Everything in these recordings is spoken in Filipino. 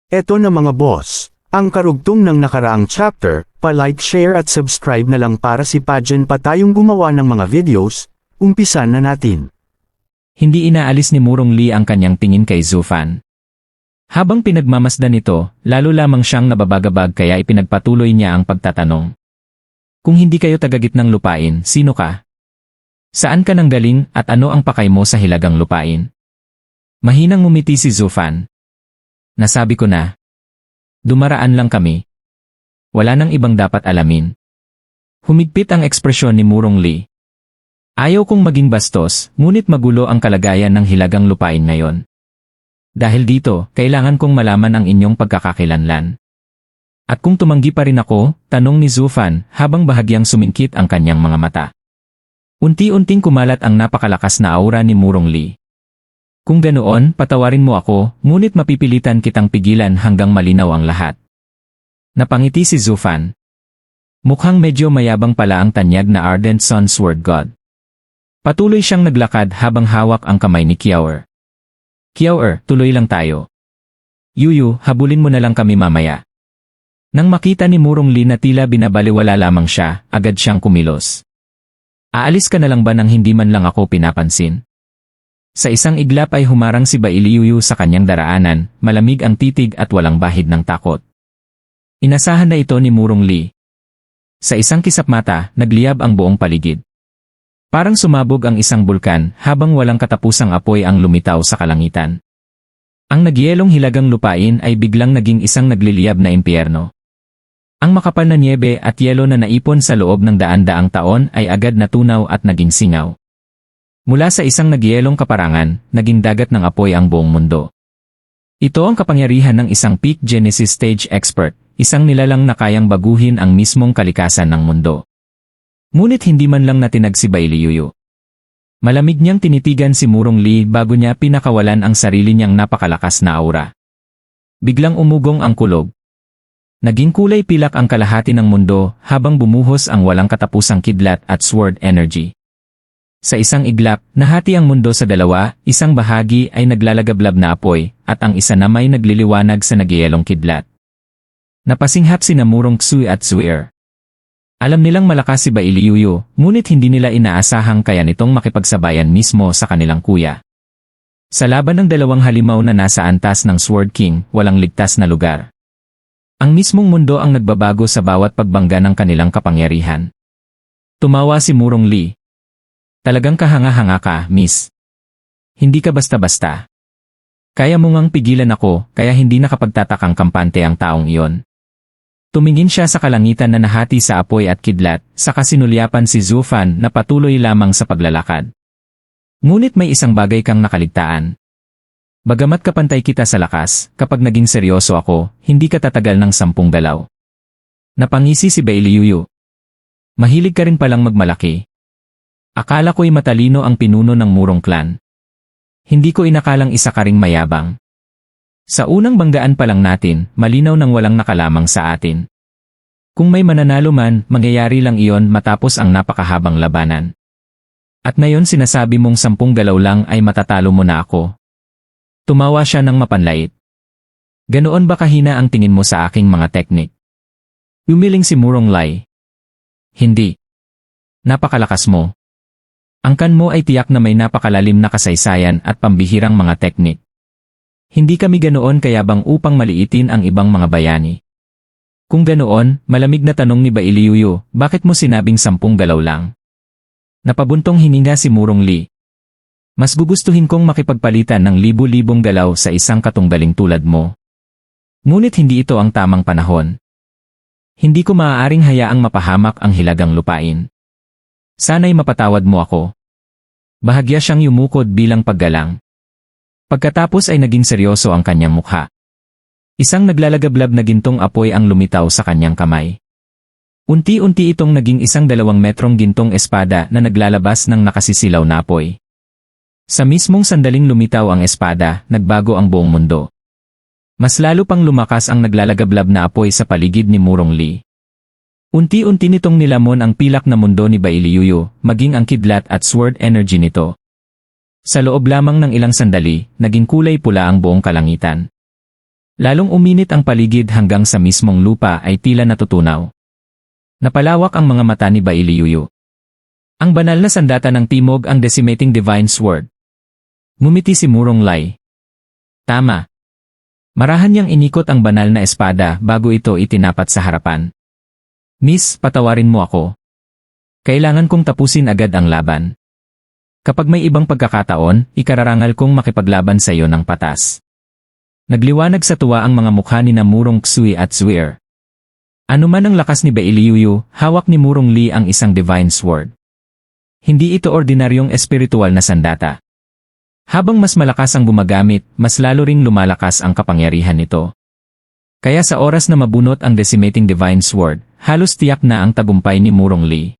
Eto na mga boss, ang karugtong ng nakaraang chapter, pa-like, share at subscribe na lang para si Pajen pa tayong gumawa ng mga videos, umpisan na natin. Hindi inaalis ni Murong Lee ang kanyang tingin kay Zufan. Habang pinagmamasdan ito, lalo lamang siyang nababagabag kaya ipinagpatuloy niya ang pagtatanong. Kung hindi kayo tagagitnang lupain, sino ka? Saan ka nanggaling at ano ang pakay mo sa hilagang lupain? Mahinang ngumiti si Zufan. Nasabi ko na. Dumaraan lang kami. Wala nang ibang dapat alamin. Humigpit ang ekspresyon ni Murong Lee. Ayaw kong maging bastos, ngunit magulo ang kalagayan ng hilagang lupain ngayon. Dahil dito, kailangan kong malaman ang inyong pagkakakilanlan. At kung tumanggi pa rin ako, tanong ni Zufan habang bahagyang sumingkit ang kanyang mga mata. Unti-unting kumalat ang napakalakas na aura ni Murong Lee. Kung ganoon, patawarin mo ako, ngunit mapipilitan kitang pigilan hanggang malinaw ang lahat. Napangiti si Zufan. Mukhang medyo mayabang pala ang tanyag na Ardent Sun Sword God. Patuloy siyang naglakad habang hawak ang kamay ni Kiaoer. Kiaoer, tuloy lang tayo. Yuyu, habulin mo na lang kami mamaya. Nang makita ni Murong Lee na tila binabaliwala lamang siya, agad siyang kumilos. Aalis ka na lang ba nang hindi man lang ako pinapansin? Sa isang iglap ay humarang si Bailiyuyu sa kanyang daraanan, malamig ang titig at walang bahid ng takot. Inasahan na ito ni Murong Lee. Sa isang kisap mata, nagliyab ang buong paligid. Parang sumabog ang isang bulkan habang walang katapusang apoy ang lumitaw sa kalangitan. Ang nagyelong hilagang lupain ay biglang naging isang nagliliyab na impyerno. Ang makapal na niebe at yelo na naipon sa loob ng daan-daang taon ay agad natunaw at naging singaw. Mula sa isang nagyelong kaparangan, naging dagat ng apoy ang buong mundo. Ito ang kapangyarihan ng isang peak Genesis stage expert, isang nilalang na kayang baguhin ang mismong kalikasan ng mundo. Ngunit hindi man lang natinag si Bailiyuyu. Malamig niyang tinitigan si Murong Lee bago niya pinakawalan ang sarili niyang napakalakas na aura. Biglang umugong ang kulog. Naging kulay pilak ang kalahati ng mundo habang bumuhos ang walang katapusang kidlat at sword energy. Sa isang iglap, nahati ang mundo sa dalawa, isang bahagi ay naglalagablab na apoy, at ang isa na may nagliliwanag sa nagyayelong kidlat. Napasinghap sina Murong Xue at Xuer. Alam nilang malakas si Bailiyuyu, ngunit hindi nila inaasahang kaya nitong makipagsabayan mismo sa kanilang kuya. Sa laban ng dalawang halimaw na nasa antas ng Sword King, walang ligtas na lugar. Ang mismong mundo ang nagbabago sa bawat pagbangga ng kanilang kapangyarihan. Tumawa si Murong Lee. Talagang kahanga-hanga ka, miss. Hindi ka basta-basta. Kaya mo ngang pigilan ako, kaya hindi nakapagtatakang kampante ang taong iyon. Tumingin siya sa kalangitan na nahati sa apoy at kidlat, saka sinulyapan si Zufan na patuloy lamang sa paglalakad. Ngunit may isang bagay kang nakaligtaan. Bagamat kapantay kita sa lakas, kapag naging seryoso ako, hindi ka tatagal ng 10 galaw. Napangisi si Bailiyuyu. Mahilig ka rin palang magmalaki. Akala ko'y matalino ang pinuno ng Murong Clan. Hindi ko inakalang isa ka ring mayabang. Sa unang banggaan pa lang natin, malinaw nang walang nakalamang sa atin. Kung may mananalo man, mangyayari lang iyon matapos ang napakahabang labanan. At ngayon sinasabi mong 10 galaw lang ay matatalo mo na ako. Tumawa siya ng mapanlait. Ganoon ba kahina ang tingin mo sa aking mga teknik? Umiling si Murong Lee. Hindi. Napakalakas mo. Ang kan mo ay tiyak na may napakalalim na kasaysayan at pambihirang mga teknik. Hindi kami ganoon kayabang upang maliitin ang ibang mga bayani. Kung ganoon, malamig na tanong ni Bailiyuyu, bakit mo sinabing 10 galaw lang? Napabuntong hininga si Murong Lee. Mas gugustuhin kong makipagpalitan ng libu-libong galaw sa isang katunggaling tulad mo. Ngunit hindi ito ang tamang panahon. Hindi ko maaaring hayaang mapahamak ang hilagang lupain. Sana'y mapatawad mo ako. Bahagya siyang yumukod bilang paggalang. Pagkatapos ay naging seryoso ang kanyang mukha. Isang naglalagablab na gintong apoy ang lumitaw sa kanyang kamay. Unti-unti itong naging isang 2 metrong gintong espada na naglalabas ng nakasisilaw na apoy. Sa mismong sandaling lumitaw ang espada, nagbago ang buong mundo. Mas lalo pang lumakas ang naglalagablab na apoy sa paligid ni Murong Lee. Unti-unti nitong nilamon ang pilak na mundo ni Bailiyuyu, maging ang kidlat at sword energy nito. Sa loob lamang ng ilang sandali, naging kulay pula ang buong kalangitan. Lalong uminit ang paligid hanggang sa mismong lupa ay tila natutunaw. Napalawak ang mga mata ni Bailiyuyu. Ang banal na sandata ng timog ang decimating divine sword. Ngumiti si Murong Lai. Tama. Marahan niyang inikot ang banal na espada bago ito itinapat sa harapan. Miss, patawarin mo ako. Kailangan kong tapusin agad ang laban. Kapag may ibang pagkakataon, ikararangal kong makipaglaban sa iyo ng patas. Nagliwanag sa tuwa ang mga mukha ni na Murong Xui at Zuir. Anuman ang lakas ni Bailiyuyu, hawak ni Murong Li ang isang divine sword. Hindi ito ordinaryong espiritual na sandata. Habang mas malakas ang gumagamit, mas lalo ring lumalakas ang kapangyarihan nito. Kaya sa oras na mabunot ang decimating divine sword, halos tiyak na ang tagumpay ni Murong Li.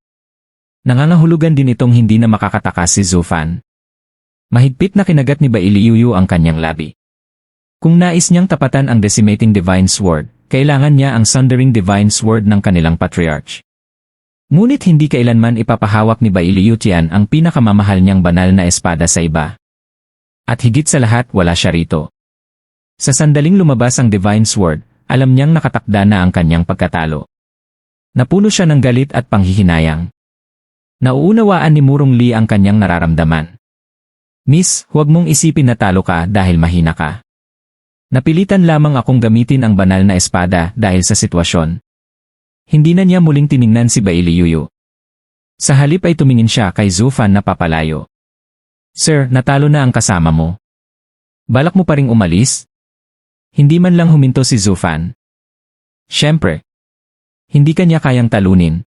Nangangahulugan din itong hindi na makakatakas si Zufan. Mahigpit na kinagat ni Bailiyuyu ang kanyang labi. Kung nais niyang tapatan ang decimating divine sword, kailangan niya ang sundering divine sword ng kanilang patriarch. Ngunit hindi kailanman ipapahawak ni Bailiyuyu ang pinakamamahal niyang banal na espada sa iba. At higit sa lahat, wala siya rito. Sa sandaling lumabas ang divine sword, alam niyang nakatakda na ang kanyang pagkatalo. Napuno siya ng galit at panghihinayang. Nauunawaan ni Murong Li ang kanyang nararamdaman. Miss, huwag mong isipin na talo ka dahil mahina ka. Napilitan lamang akong gamitin ang banal na espada dahil sa sitwasyon. Hindi na niya muling tiningnan si Bailiyuyu. Sa halip ay tumingin siya kay Zufan na papalayo. Sir, natalo na ang kasama mo. Balak mo pa ring umalis? Hindi man lang huminto si Zufan. Siyempre. Hindi kanya kayang talunin.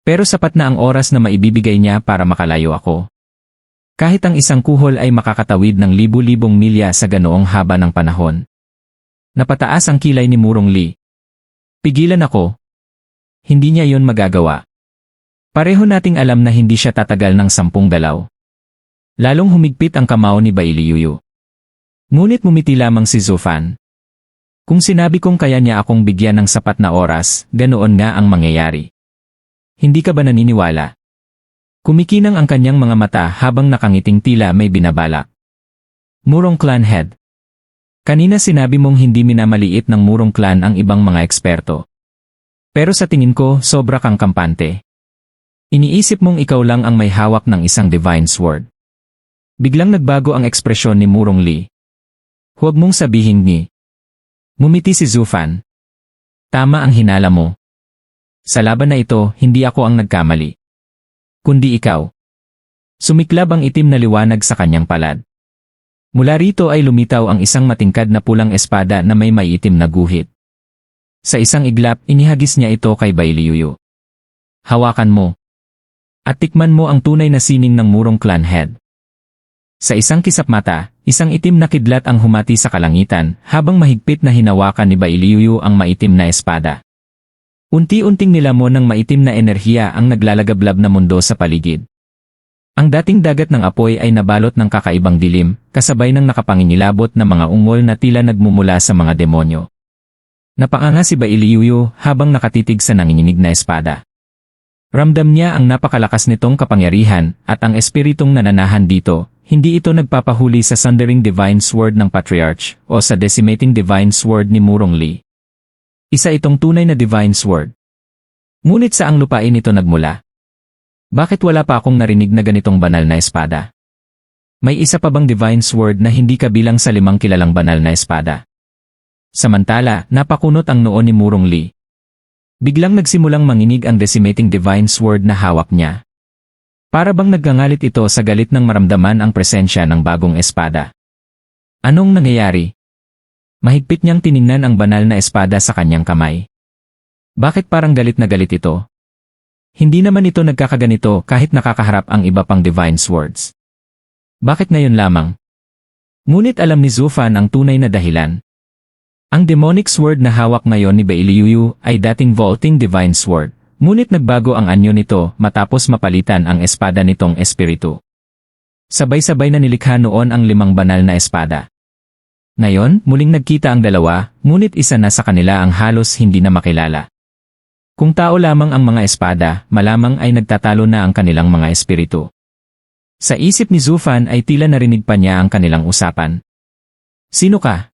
Pero sapat na ang oras na maibibigay niya para makalayo ako. Kahit ang isang kuhol ay makakatawid ng libu-libong milya sa ganoong haba ng panahon. Napataas ang kilay ni Murong Li. Pigilan ako. Hindi niya yon magagawa. Pareho nating alam na hindi siya tatagal ng 10 galaw. Lalong humigpit ang kamao ni Bailiyuyu. Ngunit mumiti lamang si Zufan. Kung sinabi kong kaya niya akong bigyan ng sapat na oras, ganoon nga ang mangyayari. Hindi ka ba naniniwala? Kumikinang ang kanyang mga mata habang nakangiting tila may binabalak. Murong Clan Head. Kanina sinabi mong hindi minamaliit ng Murong Clan ang ibang mga eksperto. Pero sa tingin ko, sobra kang kampante. Iniisip mong ikaw lang ang may hawak ng isang divine sword. Biglang nagbago ang ekspresyon ni Murong Li. Huwag mong sabihin ni. Mumiti si Zufan. Tama ang hinala mo. Sa laban na ito, hindi ako ang nagkamali. Kundi ikaw. Sumiklab ang itim na liwanag sa kanyang palad. Mula rito ay lumitaw ang isang matingkad na pulang espada na may maiitim na guhit. Sa isang iglap, inihagis niya ito kay Bailiyuyu. Hawakan mo. At tikman mo ang tunay na sining ng Murong Clan Head. Sa isang kisap mata, isang itim na kidlat ang humati sa kalangitan habang mahigpit na hinawakan ni Bailiyuyu ang maitim na espada. Unti-unting nilamon ng maitim na enerhiya ang naglalagablab na mundo sa paligid. Ang dating dagat ng apoy ay nabalot ng kakaibang dilim, kasabay ng nakapangingilabot na mga ungol na tila nagmumula sa mga demonyo. Napanganga si Bailiyuyu habang nakatitig sa nanginginig na espada. Ramdam niya ang napakalakas nitong kapangyarihan at ang espiritong nananahan dito, hindi ito nagpapahuli sa Sundering Divine Sword ng Patriarch o sa Decimating Divine Sword ni Murong Li. Isa itong tunay na divine sword. Ngunit saang lupain ito nagmula? Bakit wala pa akong narinig na ganitong banal na espada? May isa pa bang divine sword na hindi kabilang sa 5 kilalang banal na espada? Samantala, napakunot ang noo ni Murong Li. Biglang nagsimulang manginig ang decimating divine sword na hawak niya. Para bang naggangalit ito sa galit nang maramdaman ang presensya ng bagong espada. Anong nangyayari? Mahigpit niyang tiningnan ang banal na espada sa kanyang kamay. Bakit parang galit na galit ito? Hindi naman ito nagkakaganito kahit nakakaharap ang iba pang divine swords. Bakit ngayon lamang? Ngunit alam ni Zufan ang tunay na dahilan. Ang demonic sword na hawak ngayon ni Bailiyuyu ay dating vaulting divine sword, ngunit nagbago ang anyo nito matapos mapalitan ang espada nitong espiritu. Sabay-sabay na nilikha noon ang 5 banal na espada. Ngayon, muling nagkita ang dalawa, ngunit isa na sa kanila ang halos hindi na makilala. Kung tao lamang ang mga espada, malamang ay nagtatalo na ang kanilang mga espiritu. Sa isip ni Zufan ay tila narinig pa niya ang kanilang usapan. Sino ka?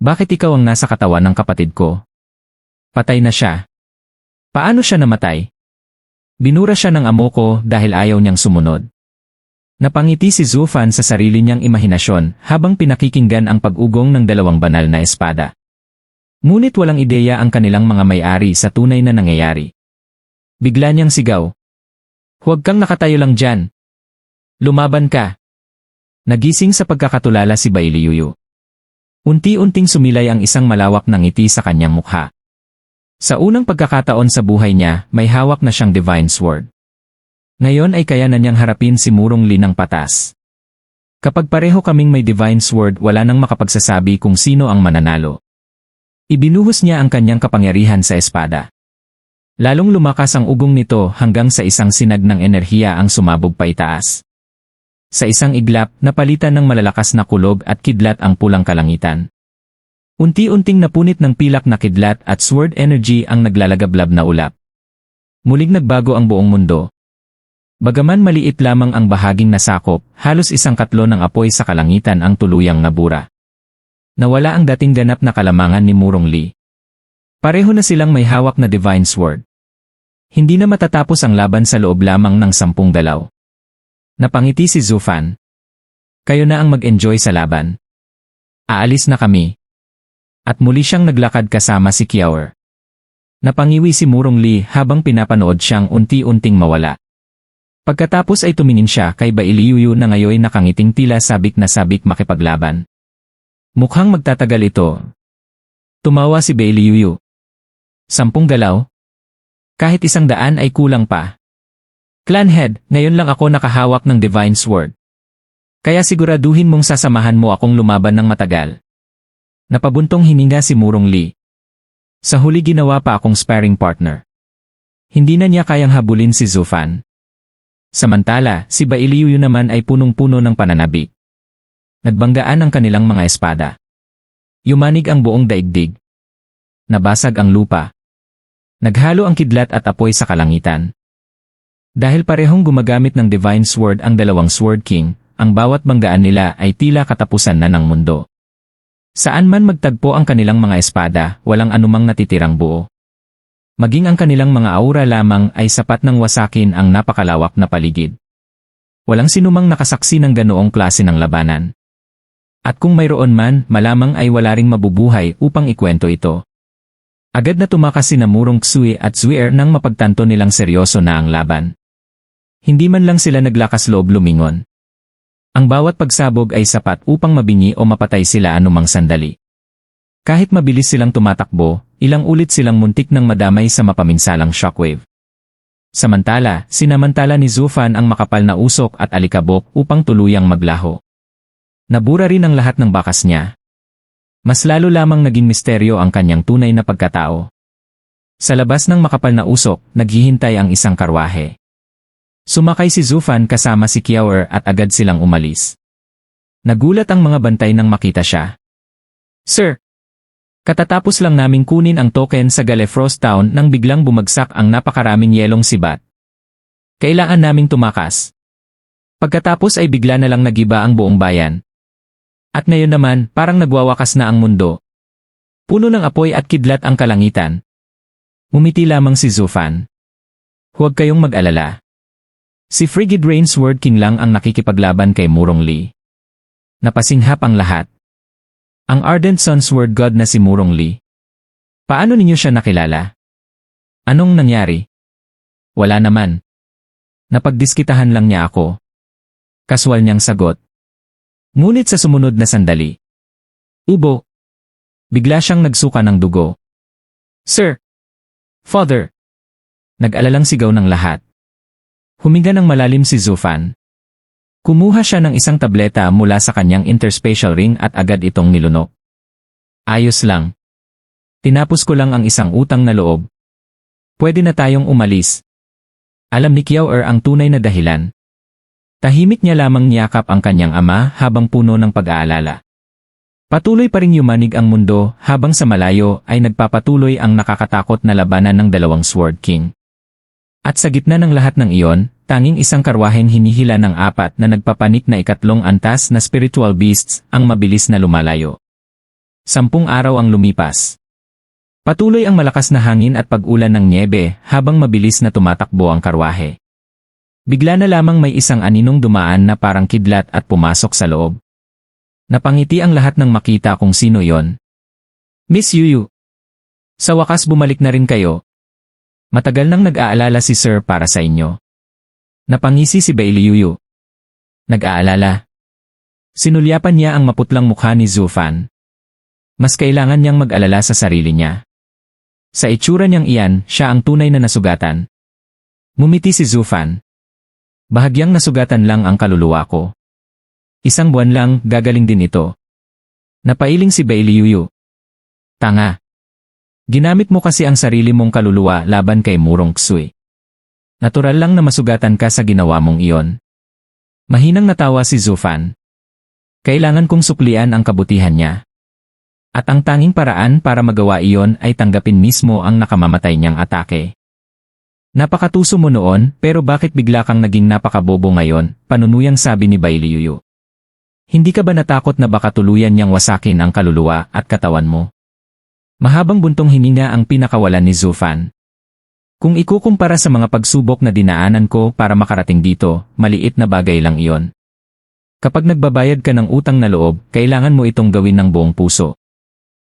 Bakit ikaw ang nasa katawan ng kapatid ko? Patay na siya. Paano siya namatay? Binura siya ng amo ko dahil ayaw niyang sumunod. Napangiti si Zufan sa sarili niyang imahinasyon habang pinakikinggan ang pag-ugong ng dalawang banal na espada. Ngunit walang ideya ang kanilang mga may-ari sa tunay na nangyayari. Bigla niyang sigaw. Huwag kang nakatayo lang dyan. Lumaban ka. Nagising sa pagkakatulala si Bailiyuyu. Unti-unting sumilay ang isang malawak na ngiti sa kanyang mukha. Sa unang pagkakataon sa buhay niya, may hawak na siyang divine sword. Ngayon ay kaya na niyang harapin si Murong Lee ng patas. Kapag pareho kaming may divine sword, wala nang makapagsasabi kung sino ang mananalo. Ibinuhos niya ang kanyang kapangyarihan sa espada. Lalong lumakas ang ugong nito hanggang sa isang sinag ng enerhiya ang sumabog pa itaas. Sa isang iglap, napalitan ng malalakas na kulog at kidlat ang pulang kalangitan. Unti-unting napunit ng pilak na kidlat at sword energy ang naglalagablab na ulap. Muling nagbago ang buong mundo. Bagaman maliit lamang ang bahaging nasakop, halos 1/4 ng apoy sa kalangitan ang tuluyang nabura. Nawala ang dating ganap na kalamangan ni Murong Lee. Pareho na silang may hawak na divine sword. Hindi na matatapos ang laban sa loob lamang ng 10 dalaw. Napangiti si Zufan. Kayo na ang mag-enjoy sa laban. Aalis na kami. At muli siyang naglakad kasama si Kiawer. Napangiwi si Murong Lee habang pinapanood siyang unti-unting mawala. Pagkatapos ay tumingin siya kay Bailiyuyu na ngayon nakangiting tila sabik na sabik makipaglaban. Mukhang magtatagal ito. Tumawa si Bailiyuyu. 10 galaw? Kahit 100 ay kulang pa. Clanhead, ngayon lang ako nakahawak ng divine sword. Kaya siguraduhin mong sasamahan mo akong lumaban ng matagal. Napabuntong hininga si Murong Lee. Sa huli ginawa pa akong sparring partner. Hindi na niya kayang habulin si Zufan. Samantala, si Bailiyuyu naman ay punong-puno ng pananabik. Nagbanggaan ang kanilang mga espada. Yumanig ang buong daigdig. Nabasag ang lupa. Naghalo ang kidlat at apoy sa kalangitan. Dahil parehong gumagamit ng divine sword ang dalawang Sword King, ang bawat banggaan nila ay tila katapusan na ng mundo. Saan man magtagpo ang kanilang mga espada, walang anumang natitirang buo. Maging ang kanilang mga aura lamang ay sapat ng wasakin ang napakalawak na paligid. Walang sinumang nakasaksi ng ganoong klase ng labanan. At kung mayroon man, malamang ay wala ring mabubuhay upang ikwento ito. Agad na tumakas sina Murong Xue at Zuier nang mapagtanto nilang seryoso na ang laban. Hindi man lang sila naglakas loob lumingon. Ang bawat pagsabog ay sapat upang mabingi o mapatay sila anumang sandali. Kahit mabilis silang tumatakbo, ilang ulit silang muntik nang madamay sa mapaminsalang shockwave. Samantala, sinamantala ni Zufan ang makapal na usok at alikabok upang tuluyang maglaho. Nabura rin ang lahat ng bakas niya. Mas lalo lamang naging misteryo ang kanyang tunay na pagkatao. Sa labas ng makapal na usok, naghihintay ang isang karwahe. Sumakay si Zufan kasama si Kiawer at agad silang umalis. Nagulat ang mga bantay nang makita siya. Sir! Katatapos lang naming kunin ang token sa Galefrost Town nang biglang bumagsak ang napakaraming yelong sibat. Kailangan naming tumakas. Pagkatapos ay bigla na lang nagiba ang buong bayan. At ngayon naman, parang nagwawakas na ang mundo. Puno ng apoy at kidlat ang kalangitan. Ngumiti lamang si Zufan. Huwag kayong mag-alala. Si Frigid Rain Sword King lang ang nakikipaglaban kay Murong Lee. Napasinghap ang lahat. Ang Ardent Sun Sword God na si Murong Lee. Paano ninyo siya nakilala? Anong nangyari? Wala naman. Napagdiskitahan lang niya ako. Kaswal niyang sagot. Ngunit sa sumunod na sandali. Ubo. Bigla siyang nagsuka ng dugo. Sir! Father! Nag-alalang sigaw ng lahat. Huminga ng malalim si Zufan. Kumuha siya ng isang tableta mula sa kanyang interspatial ring at agad itong nilunok. Ayos lang. Tinapos ko lang ang isang utang na loob. Pwede na tayong umalis. Alam ni Kiawer ang tunay na dahilan. Tahimik niya lamang niyakap ang kanyang ama habang puno ng pag-aalala. Patuloy pa ring yumanig ang mundo habang sa malayo ay nagpapatuloy ang nakakatakot na labanan ng dalawang Sword King. At sa gitna ng lahat ng iyon, tanging isang karwaheng hinihila ng 4 na nagpapanik na ikatlong antas na spiritual beasts ang mabilis na lumalayo. 10 araw ang lumipas. Patuloy ang malakas na hangin at pag-ulan ng nyebe habang mabilis na tumatakbo ang karwahe. Bigla na lamang may isang aninong dumaan na parang kidlat at pumasok sa loob. Napangiti ang lahat nang makita kung sino yon. Miss Yuyu. Sa wakas bumalik na rin kayo. Matagal nang nag-aalala si Sir para sa inyo. Napangisi si Bailey Yuyu. Nag-aalala. Sinulyapan niya ang maputlang mukha ni Zufan. Mas kailangan niyang mag-alala sa sarili niya. Sa itsura niyang iyan, siya ang tunay na nasugatan. Ngumiti si Zufan. Bahagyang nasugatan lang ang kaluluwa ko. 1 buwan lang, gagaling din ito. Napailing si Bailey Yuyu. Tanga. Ginamit mo kasi ang sarili mong kaluluwa laban kay Murong Ksui. Natural lang na masugatan ka sa ginawa mong iyon. Mahinang natawa si Zufan. Kailangan kong suklian ang kabutihan niya. At ang tanging paraan para magawa iyon ay tanggapin mismo ang nakamamatay niyang atake. Napakatuso mo noon, pero bakit bigla kang naging napakabobo ngayon, panunuyang sabi ni Bailey Yuyu. Hindi ka ba natakot na baka tuluyan niyang wasakin ang kaluluwa at katawan mo? Mahabang buntong hininga ang pinakawalan ni Zufan. Kung ikukumpara sa mga pagsubok na dinaanan ko para makarating dito, maliit na bagay lang iyon. Kapag nagbabayad ka ng utang na loob, kailangan mo itong gawin ng buong puso.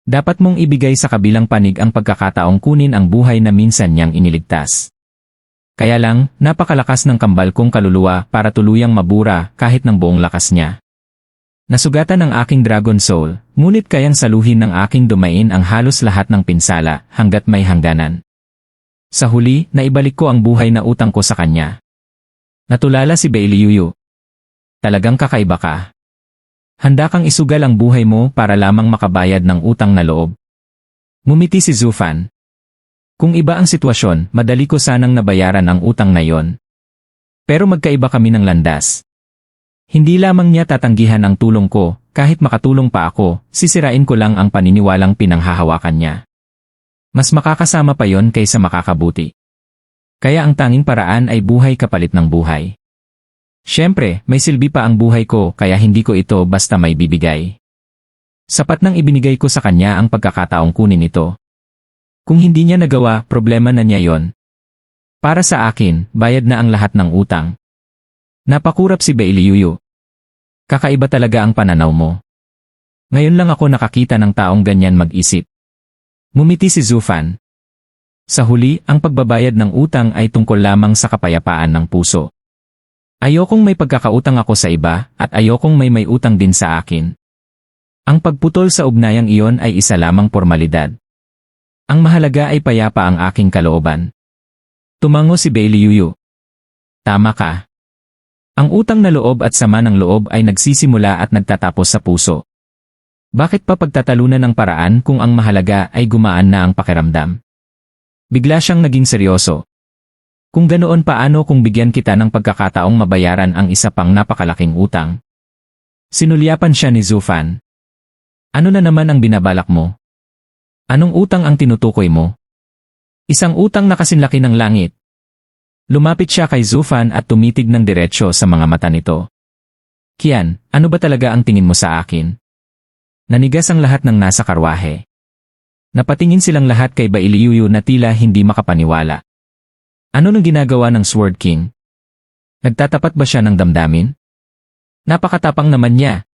Dapat mong ibigay sa kabilang panig ang pagkakataong kunin ang buhay na minsan niyang iniligtas. Kaya lang, napakalakas ng kambal kong kaluluwa para tuluyang mabura kahit ng buong lakas niya. Nasugatan ang aking Dragon Soul, ngunit kayang saluhin ng aking dumain ang halos lahat ng pinsala hanggat may hangganan. Sa huli, naibalik ko ang buhay na utang ko sa kanya. Natulala si Bailey Yuyu. Talagang kakaiba ka. Handa kang isugal ang buhay mo para lamang makabayad ng utang na loob. Ngumiti si Zufan. Kung iba ang sitwasyon, madali ko sanang nabayaran ang utang na yon. Pero magkaiba kami ng landas. Hindi lamang niya tatanggihan ang tulong ko, kahit makatulong pa ako, sisirain ko lang ang paniniwalang pinanghahawakan niya. Mas makakasama pa yon kaysa makakabuti. Kaya ang tanging paraan ay buhay kapalit ng buhay. Siyempre, may silbi pa ang buhay ko kaya hindi ko ito basta may bibigay. Sapat nang ibinigay ko sa kanya ang pagkakataong kunin ito. Kung hindi niya nagawa, problema na niya yon. Para sa akin, bayad na ang lahat ng utang. Napakurap si Bailey Yuyu. Kakaiba talaga ang pananaw mo. Ngayon lang ako nakakita ng taong ganyan mag-isip. Ngumiti si Zufan. Sa huli, ang pagbabayad ng utang ay tungkol lamang sa kapayapaan ng puso. Ayokong may pagkakautang ako sa iba, at ayokong may utang din sa akin. Ang pagputol sa ugnayang iyon ay isa lamang pormalidad. Ang mahalaga ay payapa ang aking kalooban. Tumango si Bailey Yuyu. Tama ka. Ang utang na loob at sama ng loob ay nagsisimula at nagtatapos sa puso. Bakit pa pagtatalunan ng paraan kung ang mahalaga ay gumaan na ang pakiramdam? Bigla siyang naging seryoso. Kung ganoon paano kung bigyan kita ng pagkakataong mabayaran ang isa pang napakalaking utang? Sinulyapan siya ni Zufan. Ano na naman ang binabalak mo? Anong utang ang tinutukoy mo? Isang utang na kasinlaki ng langit. Lumapit siya kay Zufan at tumitig ng diretsyo sa mga mata nito. Kian, ano ba talaga ang tingin mo sa akin? Nanigas ang lahat ng nasa karwahe. Napatingin silang lahat kay Bailey Yuyu na tila hindi makapaniwala. Ano nang ginagawa ng Sword King? Nagtatapat ba siya ng damdamin? Napakatapang naman niya.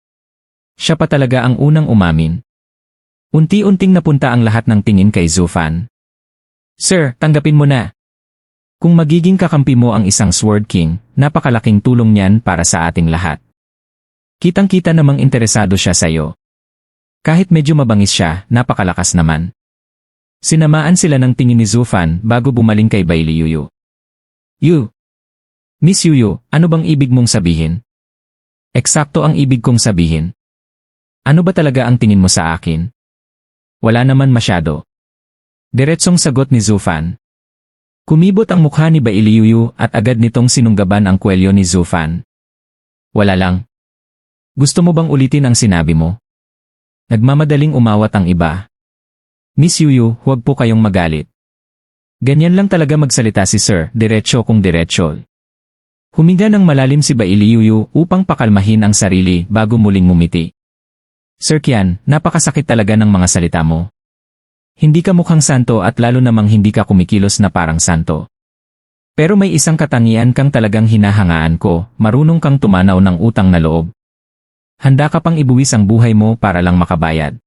Siya pa talaga ang unang umamin. Unti-unting napunta ang lahat ng tingin kay Zufan. Sir, tanggapin mo na. Kung magiging kakampi mo ang isang Sword King, napakalaking tulong niyan para sa ating lahat. Kitang-kita namang interesado siya sa iyo. Kahit medyo mabangis siya, napakalakas naman. Sinamaan sila ng tingin ni Zufan bago bumaling kay Bailey Yuyu. Miss Yuyu, ano bang ibig mong sabihin? Eksakto ang ibig kong sabihin. Ano ba talaga ang tingin mo sa akin? Wala naman masyado. Diretsong sagot ni Zufan. Kumibot ang mukha ni Bailey Yuyu at agad nitong sinunggaban ang kwelyo ni Zufan. Wala lang. Gusto mo bang ulitin ang sinabi mo? Nagmamadaling umawat ang iba. Miss Yuyu, huwag po kayong magalit. Ganyan lang talaga magsalita si Sir, diretsyo kung diretsyo. Huminga ng malalim si Bailey Yuyu upang pakalmahin ang sarili bago muling ngumiti. Sir Qian, napakasakit talaga ng mga salita mo. Hindi ka mukhang santo at lalo namang hindi ka kumikilos na parang santo. Pero may isang katangian kang talagang hinahangaan ko, marunong kang tumanaw ng utang na loob. Handa ka pang ibuwis ang buhay mo para lang makabayad.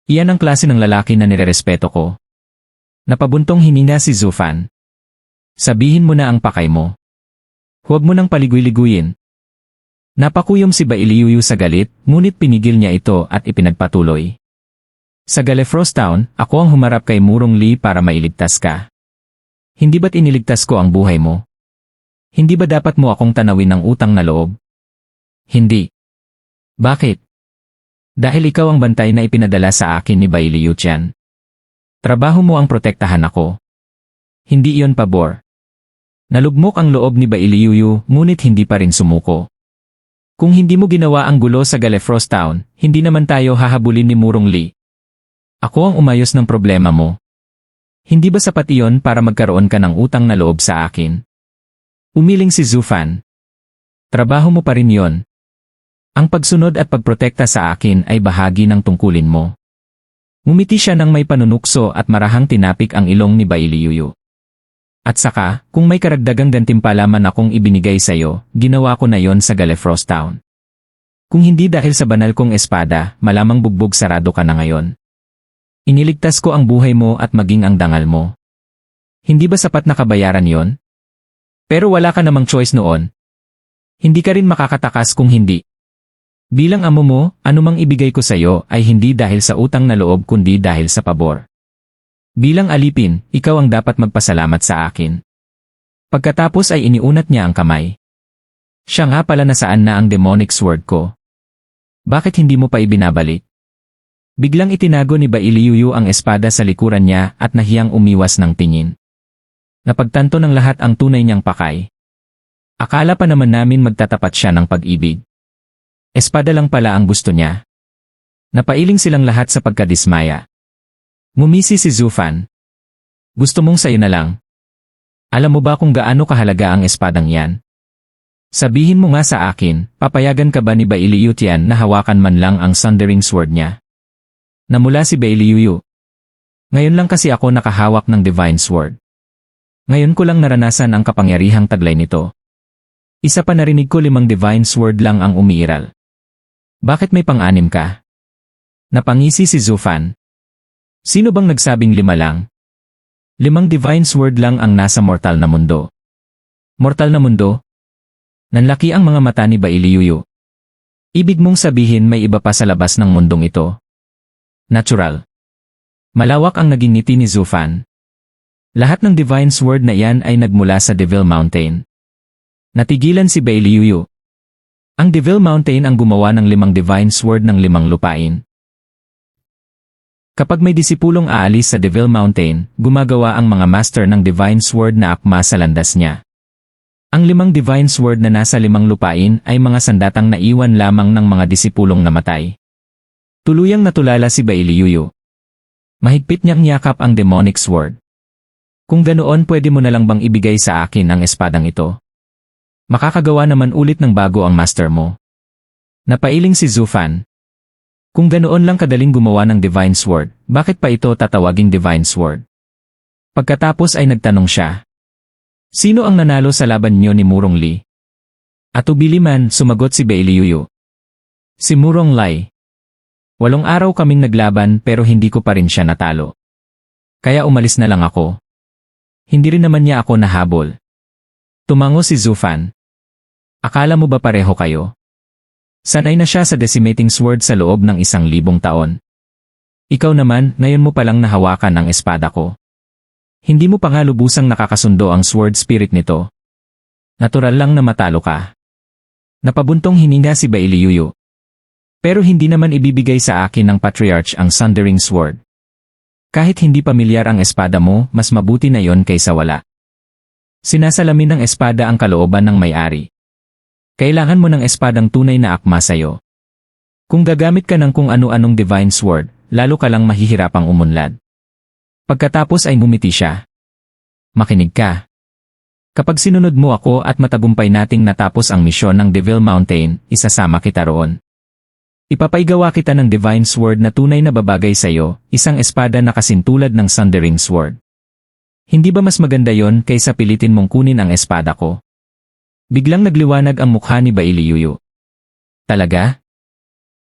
Iyan ang klase ng lalaki na nirerespeto ko. Napabuntong hininga si Zufan. Sabihin mo na ang pakay mo. Huwag mo nang paligoy-liguyin. Napakuyom si Bailiyuyu sa galit, ngunit pinigil niya ito at ipinagpatuloy. Sa Galefrost Town, ako ang humarap kay Murong Lee para mailigtas ka. Hindi ba't iniligtas ko ang buhay mo? Hindi ba dapat mo akong tanawin ng utang na loob? Hindi. Bakit? Dahil ikaw ang bantay na ipinadala sa akin ni Bailiyu Qian. Trabaho mo ang protektahan ako. Hindi iyon pabor. Nalugmok ang loob ni Bailiyuyu, ngunit hindi pa rin sumuko. Kung hindi mo ginawa ang gulo sa Galefrost Town, hindi naman tayo hahabulin ni Murong Lee. Ako ang umayos ng problema mo. Hindi ba sapat iyon para magkaroon ka ng utang na loob sa akin? Umiling si Zufan. Trabaho mo pa rin yon. Ang pagsunod at pagprotekta sa akin ay bahagi ng tungkulin mo. Ngumiti siya ng may panunukso at marahang tinapik ang ilong ni Bailiyuyu. At saka, kung may karagdagang gantimpala man akong ibinigay sa iyo, ginawa ko na yon sa Galefrost Town. Kung hindi dahil sa banal kong espada, malamang bugbog sarado ka na ngayon. Iniligtas ko ang buhay mo at maging ang dangal mo. Hindi ba sapat na kabayaran yon? Pero wala ka namang choice noon. Hindi ka rin makakatakas kung hindi. Bilang amo mo, anumang ibigay ko sa iyo ay hindi dahil sa utang na loob kundi dahil sa pabor. Bilang alipin, ikaw ang dapat magpasalamat sa akin. Pagkatapos ay iniunat niya ang kamay. Siya nga pala nasaan na ang demonic sword ko. Bakit hindi mo pa ibinabalik? Biglang itinago ni Bailiyuyu ang espada sa likuran niya at nahiyang umiwas ng tingin. Napagtanto ng lahat ang tunay niyang pakay. Akala pa naman namin magtatapat siya ng pag-ibig. Espada lang pala ang gusto niya. Napailing silang lahat sa pagkadismaya. Ngumisi si Zufan. Gusto mong sayo na lang? Alam mo ba kung gaano kahalaga ang espadang yan? Sabihin mo nga sa akin, papayagan ka ba ni Bailiyuyu Qian na hawakan man lang ang sundering sword niya? Namula si Bailiyuyu. Ngayon lang kasi ako nakahawak ng divine sword. Ngayon ko lang naranasan ang kapangyarihang taglay nito. Isa pa narinig ko 5 divine sword lang ang umiiral. Bakit may pang-anim ka? Napangisi si Zufan. Sino bang nagsabing 5 lang? 5 divine sword lang ang nasa mortal na mundo. Mortal na mundo? Nanlaki ang mga mata ni Bailiyuyu. Ibig mong sabihin may iba pa sa labas ng mundong ito? Natural. Malawak ang naging ngiti ni Zufan. Lahat ng divine sword na iyan ay nagmula sa Devil Mountain. Natigilan si Bailiyuyu. Ang Devil Mountain ang gumawa ng 5 divine sword ng 5 lupain. Kapag may disipulong aalis sa Devil Mountain, gumagawa ang mga master ng divine sword na akma sa landas niya. Ang 5 divine sword na nasa 5 lupain ay mga sandatang naiwan lamang ng mga disipulong namatay. Tuluyang natulala si Bailiyuyu. Mahigpit niyang yakap ang demonic sword. Kung ganoon pwede mo na lang bang ibigay sa akin ang espadang ito? Makakagawa naman ulit ng bago ang master mo. Napailing si Zufan. Kung ganoon lang kadaling gumawa ng divine sword, bakit pa ito tatawaging divine sword? Pagkatapos ay nagtanong siya. Sino ang nanalo sa laban niyo ni Murong Lee? Atubili man, sumagot si Bailiyuyu. Si Murong Lee. 8 araw kaming naglaban pero hindi ko pa rin siya natalo. Kaya umalis na lang ako. Hindi rin naman niya ako nahabol. Tumango si Zufan. Akala mo ba pareho kayo? Sanay na siya sa decimating sword sa loob ng 1,000 taon. Ikaw naman, ngayon mo palang nahawakan ang espada ko. Hindi mo pa nga lubusang nakakasundo ang sword spirit nito. Natural lang na matalo ka. Napabuntong hininga si Bailiyuyu. Pero hindi naman ibibigay sa akin ng Patriarch ang Sundering Sword. Kahit hindi pamilyar ang espada mo, mas mabuti na yon kaysa wala. Sinasalamin ng espada ang kalooban ng may-ari. Kailangan mo ng espadang tunay na akma sa'yo. Kung gagamit ka ng kung ano-anong divine sword, lalo ka lang mahihirapang umunlad. Pagkatapos ay ngumiti siya. Makinig ka. Kapag sinunod mo ako at matagumpay nating natapos ang misyon ng Devil Mountain, isasama kita roon. Ipapaigawa kita ng Divine Sword na tunay na babagay sa'yo, isang espada na kasintulad ng Sundering Sword. Hindi ba mas maganda yon kaysa pilitin mong kunin ang espada ko? Biglang nagliwanag ang mukha ni Bailiyuyu. Talaga?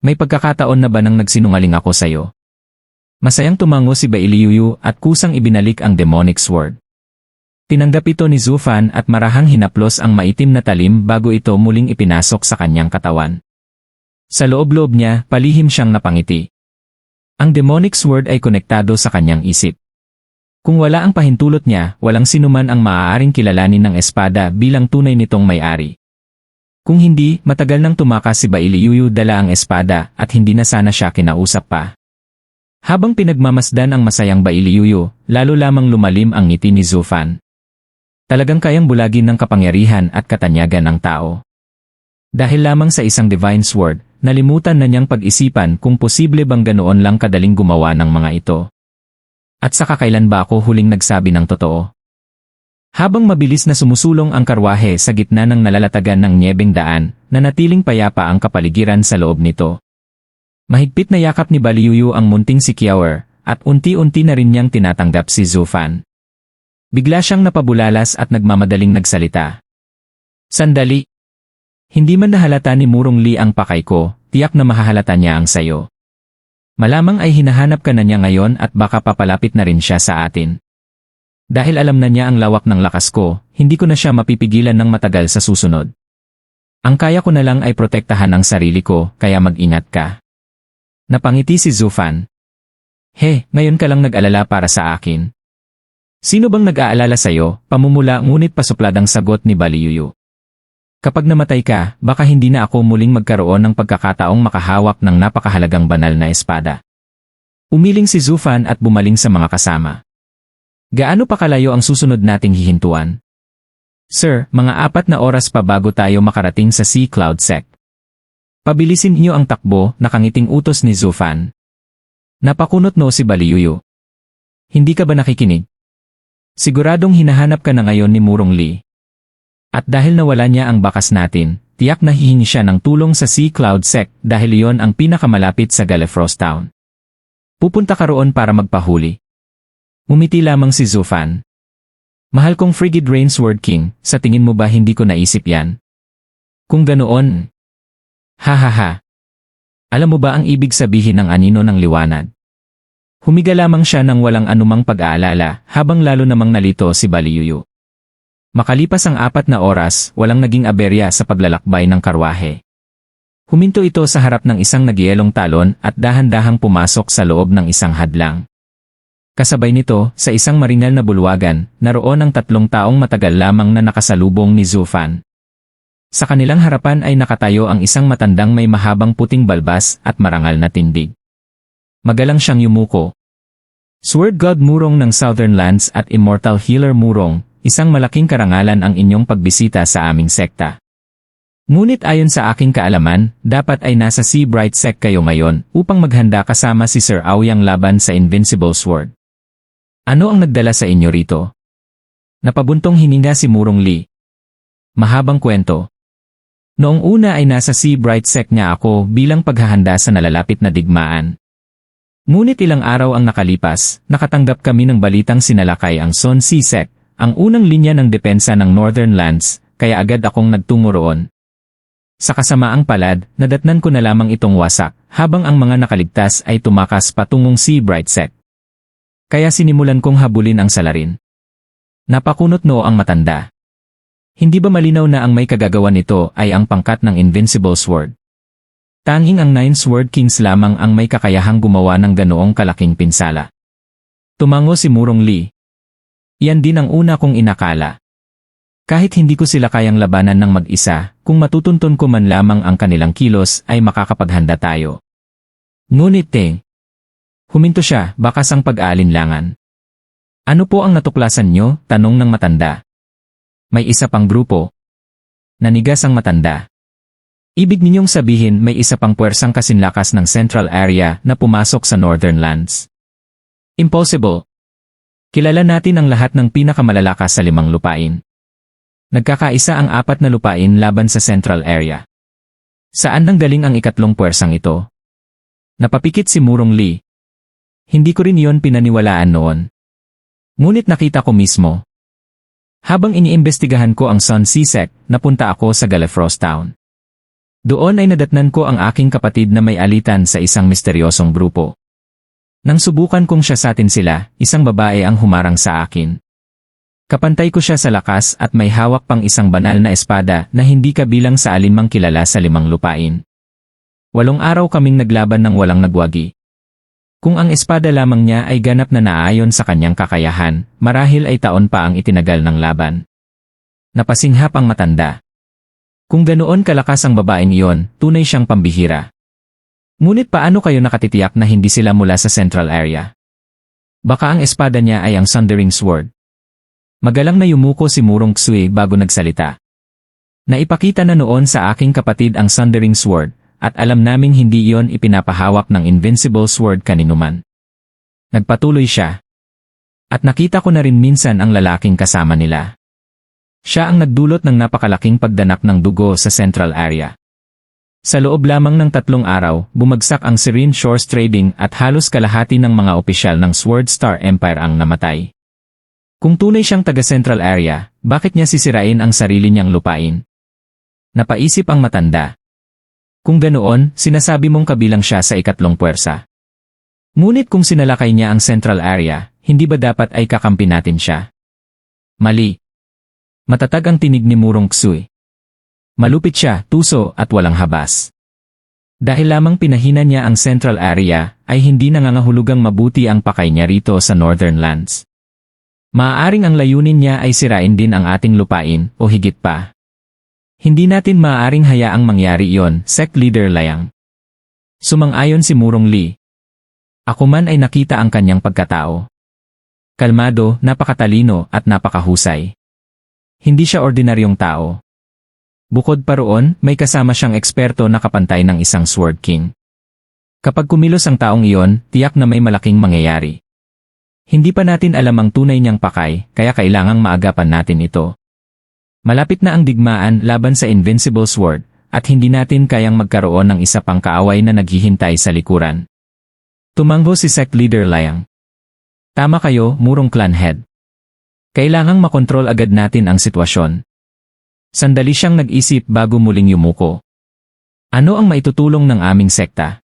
May pagkakataon na ba nang nagsinungaling ako sa'yo? Masayang tumango si Bailiyuyu at kusang ibinalik ang Demonic Sword. Tinanggap ito ni Zufan at marahang hinaplos ang maitim na talim bago ito muling ipinasok sa kanyang katawan. Sa loob-loob niya, palihim siyang napangiti. Ang Demonic Sword ay konektado sa kanyang isip. Kung wala ang pahintulot niya, walang sinuman ang maaaring kilalanin ng espada bilang tunay nitong may-ari. Kung hindi, matagal nang tumakas si Bailiyuyu dala ang espada at hindi na sana siya kinausap pa. Habang pinagmamasdan ang masayang Bailiyuyu, lalo lamang lumalim ang ngiti ni Zufan. Talagang kayang bulagin ng kapangyarihan at katanyagan ng tao. Dahil lamang sa isang Divine Sword, nalimutan na niyang pag-isipan kung posible bang ganoon lang kadaling gumawa ng mga ito. At saka kailan ba ako huling nagsabi ng totoo? Habang mabilis na sumusulong ang karwahe sa gitna ng nalalatagan ng nyebeng daan, nanatiling payapa ang kapaligiran sa loob nito. Mahigpit na yakap ni Bailiyuyu ang munting si Kiawer, at unti-unti na rin niyang tinatanggap si Zufan. Bigla siyang napabulalas at nagmamadaling nagsalita. Sandali! Hindi man nahalata ni Murong Lee ang pakay ko, tiyak na mahahalata niya ang sayo. Malamang ay hinahanap ka na niya ngayon at baka papalapit na rin siya sa atin. Dahil alam na niya ang lawak ng lakas ko, hindi ko na siya mapipigilan ng matagal sa susunod. Ang kaya ko na lang ay protektahan ang sarili ko, kaya mag-ingat ka. Napangiti si Zufan. He, ngayon ka lang nag-alala para sa akin. Sino bang nag-aalala sa'yo? Pamumula ngunit pasupladang sagot ni Bailiyuyu. Kapag namatay ka, baka hindi na ako muling magkaroon ng pagkakataong makahawak ng napakahalagang banal na espada. Umiling si Zufan at bumaling sa mga kasama. Gaano pa kalayo ang susunod nating hihintuan? Sir, mga 4 na oras pa bago tayo makarating sa Sea Cloud Sect. Pabilisin niyo ang takbo, nakangiting utos ni Zufan. Napakunot no si Bailiyuyu. Hindi ka ba nakikinig? Siguradong hinahanap ka na ngayon ni Murong Lee. At dahil nawala niya ang bakas natin, tiyak na hihingi siya ng tulong sa Sea Cloud Sect dahil iyon ang pinakamalapit sa Gallifrost Town. Pupunta ka roon para magpahuli. Umiti lamang si Zufan. Mahal kong Frigid Rain Sword King, sa tingin mo ba hindi ko naisip yan? Kung ganoon... Ha. Alam mo ba ang ibig sabihin ng anino ng liwanag? Humiga lamang siya ng walang anumang pag-aalala habang lalo namang nalito si Bailiyuyu. Makalipas ang 4 na oras, walang naging aberya sa paglalakbay ng karwahe. Huminto ito sa harap ng isang nagyelong talon at dahan-dahang pumasok sa loob ng isang hadlang. Kasabay nito, sa isang maringal na bulwagan, naroon ang 3 taong matagal lamang na nakasalubong ni Zufan. Sa kanilang harapan ay nakatayo ang isang matandang may mahabang puting balbas at marangal na tindig. Magalang siyang yumuko. Sword God Murong ng Southern Lands at Immortal Healer Murong, isang malaking karangalan ang inyong pagbisita sa aming sekta. Ngunit ayon sa aking kaalaman, dapat ay nasa Sea Bright Sect kayo ngayon upang maghanda kasama si Sir Aoyang laban sa Invincible Sword. Ano ang nagdala sa inyo rito? Napabuntong hininga si Murong Lee. Mahabang kwento. Noong una ay nasa Sea Bright Sect nga ako bilang paghahanda sa nalalapit na digmaan. Ngunit ilang araw ang nakalipas, nakatanggap kami ng balitang sinalakay ang Son Sea Sect, ang unang linya ng depensa ng Northern Lands, kaya agad akong nagtungo roon. Sa kasamaang palad, nadatnan ko na lamang itong wasak, habang ang mga nakaligtas ay tumakas patungong Sea Bright Sect. Kaya sinimulan kong habulin ang salarin. Napakunot noo ang matanda. Hindi ba malinaw na ang may kagagawan nito ay ang pangkat ng Invincible Sword? Tanging ang 9 Sword Kings lamang ang may kakayahang gumawa ng ganoong kalaking pinsala. Tumango si Murong Lee. Iyan din ang una kong inakala. Kahit hindi ko sila kayang labanan ng mag-isa, kung matutuntun ko man lamang ang kanilang kilos ay makakapaghanda tayo. Ngunit huminto siya, bakas ang pag-aalinlangan. Ano po ang natuklasan nyo? Tanong ng matanda. May isa pang grupo. Nanigas ang matanda. Ibig ninyong sabihin may isa pang puwersang kasinlakas ng Central Area na pumasok sa Northern Lands. Impossible. Kilala natin ang lahat ng pinakamalalakas sa 5 lupain. Nagkakaisa ang 4 na lupain laban sa Central Area. Saan nanggaling ang ikatlong puwersang ito? Napapikit si Murong Lee. Hindi ko rin iyon pinaniwalaan noon. Ngunit nakita ko mismo. Habang iniimbestigahan ko ang Sun Sisek, napunta ako sa Galefrost Town. Doon ay nadatnan ko ang aking kapatid na may alitan sa isang misteryosong grupo. Nang subukan kong siyasatin sila, isang babae ang humarang sa akin. Kapantay ko siya sa lakas at may hawak pang isang banal na espada na hindi kabilang sa alinmang kilala sa 5 lupain. 8 araw kaming naglaban ng walang nagwagi. Kung ang espada lamang niya ay ganap na naayon sa kanyang kakayahan, marahil ay taon pa ang itinagal ng laban. Napasinghap ang matanda. Kung ganoon kalakas ang babaeng iyon, tunay siyang pambihira. Ngunit paano kayo nakatitiyak na hindi sila mula sa central area? Baka ang espada niya ay ang Sundering Sword. Magalang na yumuko si Murong Xue bago nagsalita. Naipakita na noon sa aking kapatid ang Sundering Sword, at alam naming hindi iyon ipinapahawak ng Invincible Sword kaninuman. Nagpatuloy siya. At nakita ko na rin minsan ang lalaking kasama nila. Siya ang nagdulot ng napakalaking pagdanak ng dugo sa central area. Sa loob lamang ng 3 araw, bumagsak ang Serene Shores Trading at halos kalahati ng mga opisyal ng Sword Star Empire ang namatay. Kung tunay siyang taga-central area, bakit niya sisirain ang sarili niyang lupain? Napaisip ang matanda. Kung ganoon, sinasabi mong kabilang siya sa ikatlong puwersa. Ngunit kung sinalakay niya ang central area, hindi ba dapat ay kakampi natin siya? Mali. Matatag ang tinig ni Murong Xue. Malupit siya, tuso at walang habas. Dahil lamang pinahina niya ang central area, ay hindi nangangahulugang mabuti ang pakay niya rito sa Northern Lands. Maaaring ang layunin niya ay sirain din ang ating lupain o higit pa. Hindi natin maaaring hayaang mangyari iyon, Sect Leader Liang. Sumang-ayon si Murong Lee. Ako man ay nakita ang kanyang pagkatao. Kalmado, napakatalino at napakahusay. Hindi siya ordinaryong tao. Bukod pa roon, may kasama siyang eksperto na kapantay ng isang Sword King. Kapag kumilos ang taong iyon, tiyak na may malaking mangyayari. Hindi pa natin alam ang tunay niyang pakay, kaya kailangang maagapan natin ito. Malapit na ang digmaan laban sa Invincible Sword, at hindi natin kayang magkaroon ng isa pang kaaway na naghihintay sa likuran. Tumanggo si Sect Leader Liang. Tama kayo, Murong Clan Head. Kailangang makontrol agad natin ang sitwasyon. Sandali siyang nag-isip bago muling yumuko. Ano ang maitutulong ng aming sekta?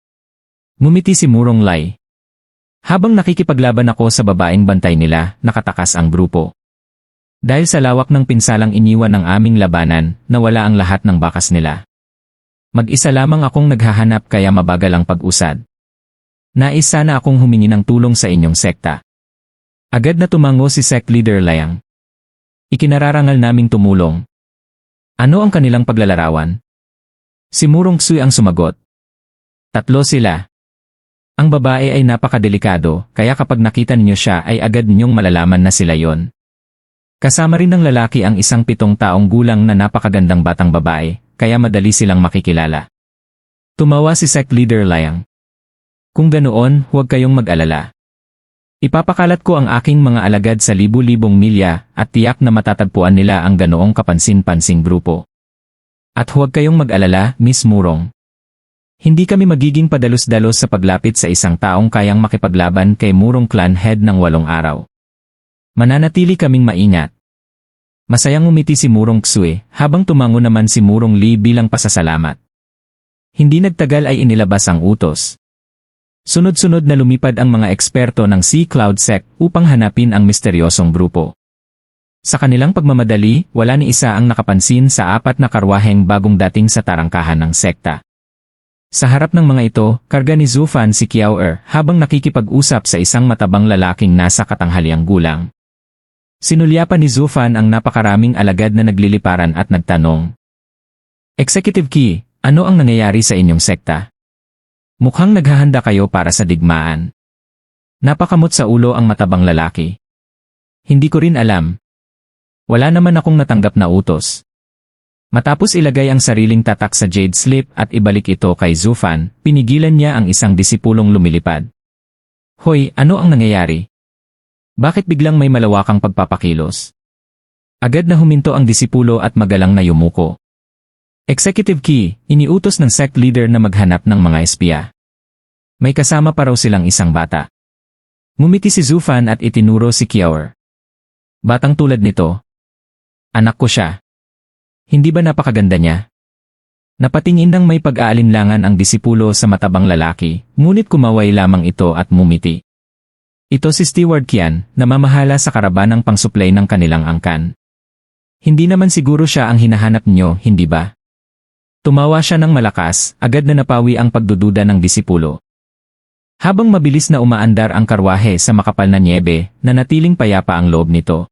Ngumiti si Murong Lai. Habang nakikipaglaban ako sa babaeng bantay nila, nakatakas ang grupo. Dahil sa lawak ng pinsalang iniwan ng aming labanan, nawala ang lahat ng bakas nila. Mag-isa lamang akong naghahanap kaya mabagal ang pag-usad. Nais sana akong humingi ng tulong sa inyong sekta. Agad na tumango si Sect Leader Liang. Ikinararangal naming tumulong. Ano ang kanilang paglalarawan? Si Murong Xue ang sumagot. 3 sila. Ang babae ay napakadelikado, kaya kapag nakita ninyo siya ay agad ninyong malalaman na sila yon. Kasama rin ng lalaki ang isang 7 taong gulang na napakagandang batang babae, kaya madali silang makikilala. Tumawa si Sect Leader Liang. Kung ganoon, huwag kayong mag-alala. Ipapakalat ko ang aking mga alagad sa libu-libong milya at tiyak na matatagpuan nila ang ganoong kapansin-pansing grupo. At huwag kayong mag-alala, Miss Murong. Hindi kami magiging padalos-dalos sa paglapit sa isang taong kayang makipaglaban kay Murong Clan Head ng 8 araw. Mananatili kaming maingat. Masayang umiti si Murong Xue, habang tumango naman si Murong Lee bilang pasasalamat. Hindi nagtagal ay inilabas ang utos. Sunod-sunod na lumipad ang mga eksperto ng Sea Cloud Sect upang hanapin ang misteryosong grupo. Sa kanilang pagmamadali, wala ni isa ang nakapansin sa 4 na karwaheng bagong dating sa tarangkahan ng sekta. Sa harap ng mga ito, karga ni Zufan si Kiao habang nakikipag-usap sa isang matabang lalaking nasa katanghaliang gulang. Sinulyapan ni Zufan ang napakaraming alagad na nagliliparan at nagtanong. Executive Key, ano ang nangyayari sa inyong sekta? Mukhang naghahanda kayo para sa digmaan. Napakamot sa ulo ang matabang lalaki. Hindi ko rin alam. Wala naman akong natanggap na utos. Matapos ilagay ang sariling tatak sa jade slip at ibalik ito kay Zufan, pinigilan niya ang isang disipulong lumilipad. Hoy, ano ang nangyayari? Bakit biglang may malawakang pagpapakilos? Agad na huminto ang disipulo at magalang na yumuko. Executive Key, iniutos ng sect leader na maghanap ng mga espiya. May kasama pa raw silang isang bata. Ngumiti si Zufan at itinuro si Kiaor. Batang tulad nito. Anak ko siya. Hindi ba napakaganda niya? Napatingin ng may pag-aalinlangan ang disipulo sa matabang lalaki, ngunit kumaway lamang ito at mumiti. Ito si Steward Kian, namamahala sa karabanang pangsuplay ng kanilang angkan. Hindi naman siguro siya ang hinahanap niyo, hindi ba? Tumawa siya ng malakas, agad na napawi ang pagdududa ng disipulo. Habang mabilis na umaandar ang karwahe sa makapal na nyebe, nanatiling payapa ang loob nito.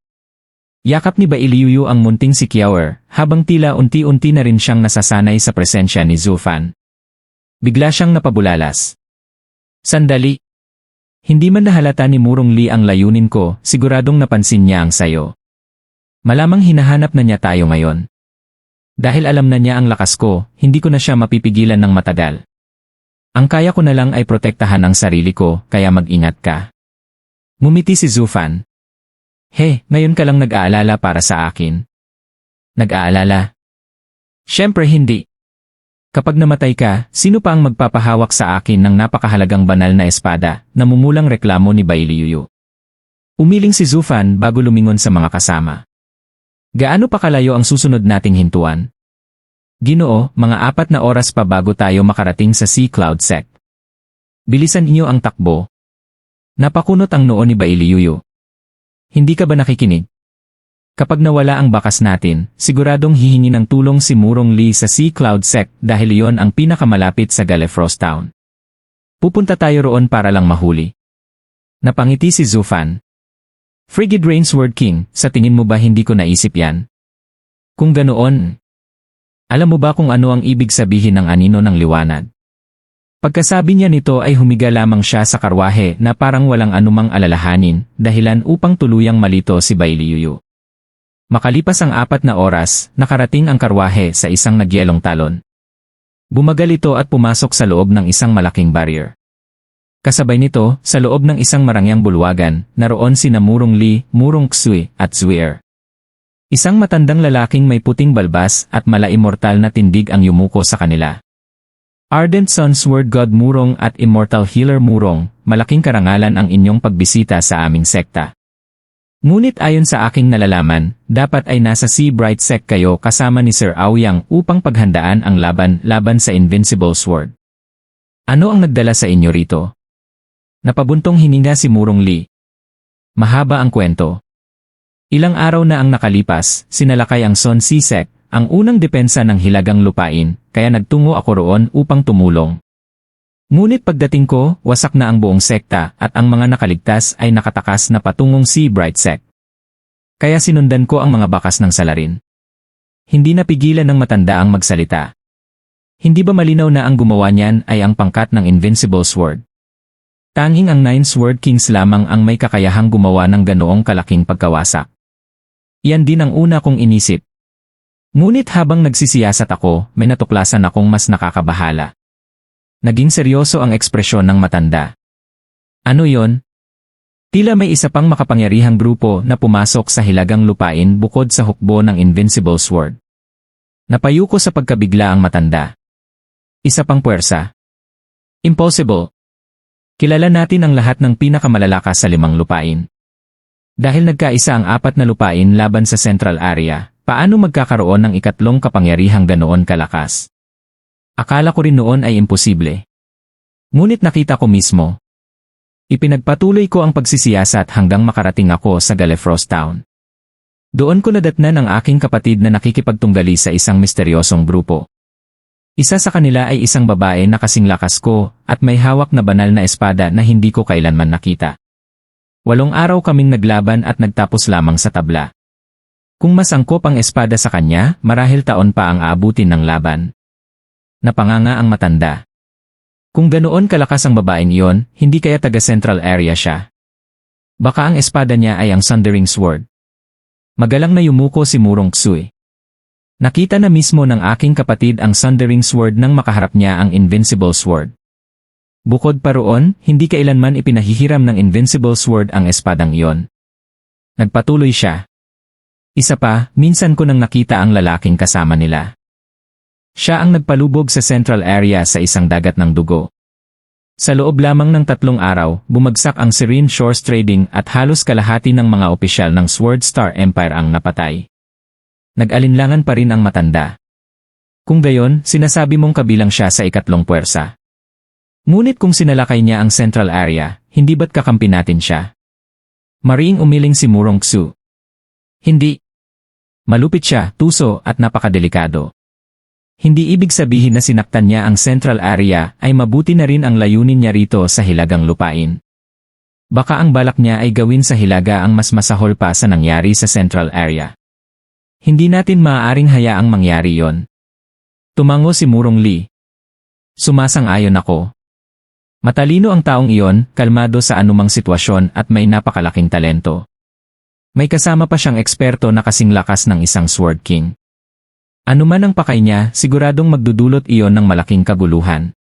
Yakap ni Bailiyuyu ang munting si Kiaor, habang tila unti-unti na rin siyang nasasanay sa presensya ni Zufan. Bigla siyang napabulalas. Sandali. Hindi man nahalata ni Murong Li ang layunin ko, siguradong napansin niya ang sayo. Malamang hinahanap na niya tayo ngayon. Dahil alam na niya ang lakas ko, hindi ko na siya mapipigilan ng matagal. Ang kaya ko na lang ay protektahan ang sarili ko, kaya mag-ingat ka. Ngumiti si Zufan. Ngayon ka lang nag-aalala para sa akin. Nag-aalala? Siyempre hindi. Kapag namatay ka, sino pa ang magpapahawak sa akin ng napakahalagang banal na espada, namumulang reklamo ni Bailiyuyu. Umiling si Zufan bago lumingon sa mga kasama. Gaano pa kalayo ang susunod nating hintuan? Ginoo, mga 4 na oras pa bago tayo makarating sa Sea Cloud Sect. Bilisan niyo ang takbo. Napakunot ang noo ni Bailiyuyu. Hindi ka ba nakikinig? Kapag nawala ang bakas natin, siguradong hihingi ng tulong si Murong Li sa Sea Cloud Sect dahil iyon ang pinakamalapit sa Gallifrost Town. Pupunta tayo roon para lang mahuli. Napangiti si Zufan. Frigid Rain Sword King, sa tingin mo ba hindi ko naisip yan? Kung ganoon, alam mo ba kung ano ang ibig sabihin ng anino ng liwanag? Pagkasabi niya nito ay humiga lamang siya sa karwahe na parang walang anumang alalahanin, dahilan upang tuluyang malito si Bailiyuyu. Makalipas ang 4 na oras, nakarating ang karwahe sa isang nagyelong talon. Bumagal ito at pumasok sa loob ng isang malaking barrier. Kasabay nito, sa loob ng isang marangyang bulwagan, naroon sina Murong Li, Murong Xue, at Zuier. Isang matandang lalaking may puting balbas at mala-immortal na tindig ang yumuko sa kanila. Ardent Sun Sword God Murong at Immortal Healer Murong, malaking karangalan ang inyong pagbisita sa aming sekta. Ngunit ayon sa aking nalalaman, dapat ay nasa Sea Bright Sect kayo kasama ni Sir Aoyang upang paghandaan ang laban sa Invincible Sword. Ano ang nagdala sa inyo rito? Napabuntong hininga si Murong Li. Mahaba ang kwento. Ilang araw na ang nakalipas, sinalakay ang Sun Sea Sect, ang unang depensa ng Hilagang Lupain, kaya nagtungo ako roon upang tumulong. Ngunit pagdating ko, wasak na ang buong sekta at ang mga nakaligtas ay nakatakas na patungong Sea Bright Sect. Kaya sinundan ko ang mga bakas ng salarin. Hindi napigilan ng matanda ang magsalita. Hindi ba malinaw na ang gumawa niyan ay ang pangkat ng Invincible Sword? Tanging ang 9 Sword Kings lamang ang may kakayahang gumawa ng ganoong kalaking pagkawasak. Yan din ang una kong inisip. Ngunit habang nagsisiyasat ako, may natuklasan akong mas nakakabahala. Naging seryoso ang ekspresyon ng matanda. Ano yon? Tila may isa pang makapangyarihang grupo na pumasok sa Hilagang Lupain bukod sa hukbo ng Invincible Sword. Napayuko sa pagkabigla ang matanda. Isa pang puwersa. Impossible. Kilala natin ang lahat ng pinakamalalakas sa 5 lupain. Dahil nagkaisa ang 4 na lupain laban sa Central Area, paano magkakaroon ng ikatlong kapangyarihang ganoon kalakas? Akala ko rin noon ay imposible. Ngunit nakita ko mismo. Ipinagpatuloy ko ang pagsisiyasat hanggang makarating ako sa Gallifrost Town. Doon ko nadatnan ang aking kapatid na nakikipagtunggali sa isang misteryosong grupo. Isa sa kanila ay isang babae na kasing lakas ko at may hawak na banal na espada na hindi ko kailanman nakita. 8 araw kaming naglaban at nagtapos lamang sa tabla. Kung mas angkop ang espada sa kanya, marahil taon pa ang aabutin ng laban. Napanganga ang matanda. Kung ganoon kalakas ang babaeng iyon, hindi kaya taga Central Area siya. Baka ang espada niya ay ang Sundering Sword. Magalang na yumuko si Murong Xue. Nakita na mismo ng aking kapatid ang Sundering Sword nang makaharap niya ang Invincible Sword. Bukod pa roon, hindi kailanman ipinahihiram ng Invincible Sword ang espadang iyon. Nagpatuloy siya. Isa pa, minsan ko nang nakita ang lalaking kasama nila. Siya ang nagpalubog sa central area sa isang dagat ng dugo. Sa loob lamang ng 3 araw, bumagsak ang Serene Shores Trading at halos kalahati ng mga opisyal ng Sword Star Empire ang napatay. Nag-alinlangan pa rin ang matanda. Kung gayon, sinasabi mong kabilang siya sa ikatlong puwersa. Ngunit kung sinalakay niya ang central area, hindi ba't kakampi natin siya? Mariing umiling si Murong Xu. Hindi. Malupit siya, tuso at napakadelikado. Hindi ibig sabihin na sinaktan niya ang central area ay mabuti na rin ang layunin niya rito sa hilagang lupain. Baka ang balak niya ay gawin sa hilaga ang mas masahol pa sa nangyari sa central area. Hindi natin maaaring hayaang mangyari yon. Tumango si Murong Li. Sumasang-ayon ako. Matalino ang taong iyon, kalmado sa anumang sitwasyon at may napakalaking talento. May kasama pa siyang eksperto na kasing lakas ng isang Sword King. Ano man ang pakay niya, siguradong magdudulot iyon ng malaking kaguluhan.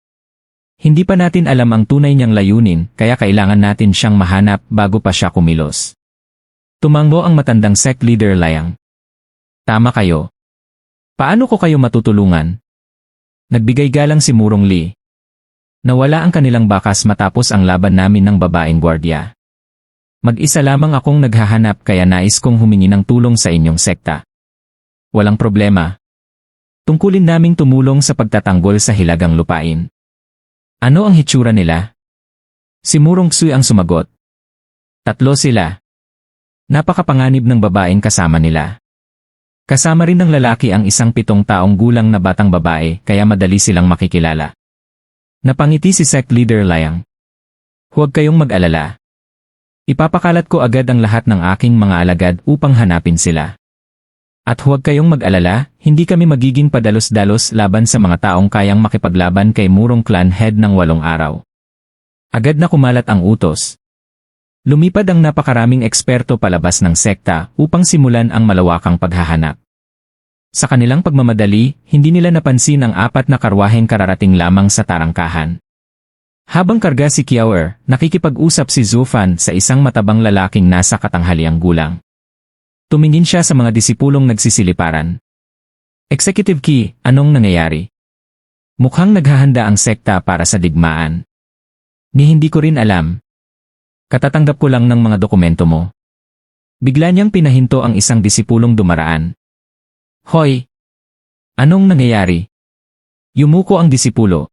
Hindi pa natin alam ang tunay niyang layunin, kaya kailangan natin siyang mahanap bago pa siya kumilos. Tumango ang matandang sect leader Liang. Tama kayo. Paano ko kayo matutulungan? Nagbigay galang si Murong Li. Nawala ang kanilang bakas matapos ang laban namin ng babaeng gwardiya. Mag-isa lamang akong naghahanap kaya nais kong humingi ng tulong sa inyong sekta. Walang problema. Tungkulin naming tumulong sa pagtatanggol sa hilagang lupain. Ano ang hitsura nila? Si Murong Xu ang sumagot. 3 sila. Napakapanganib ng babaeng kasama nila. Kasama rin ng lalaki ang isang 7 taong gulang na batang babae kaya madali silang makikilala. Napangiti si sect leader Liang. Huwag kayong mag-alala. Ipapakalat ko agad ang lahat ng aking mga alagad upang hanapin sila. At huwag kayong mag-alala, hindi kami magiging padalos-dalos laban sa mga taong kayang makipaglaban kay Murong Clan Head ng 8 araw. Agad na kumalat ang utos. Lumipad ang napakaraming eksperto palabas ng sekta upang simulan ang malawakang paghahanap. Sa kanilang pagmamadali, hindi nila napansin ang 4 na karwaheng kararating lamang sa tarangkahan. Habang karga si Kiaoer, nakikipag-usap si Zufan sa isang matabang lalaking nasa katanghaliang gulang. Tumingin siya sa mga disipulong nagsisiliparan. Executive Qi, anong nangyayari? Mukhang naghahanda ang sekta para sa digmaan. Ni hindi ko rin alam. Katatanggap ko lang ng mga dokumento mo. Bigla niyang pinahinto ang isang disipulong dumaraan. Hoy! Anong nangyayari? Yumuko ang disipulo.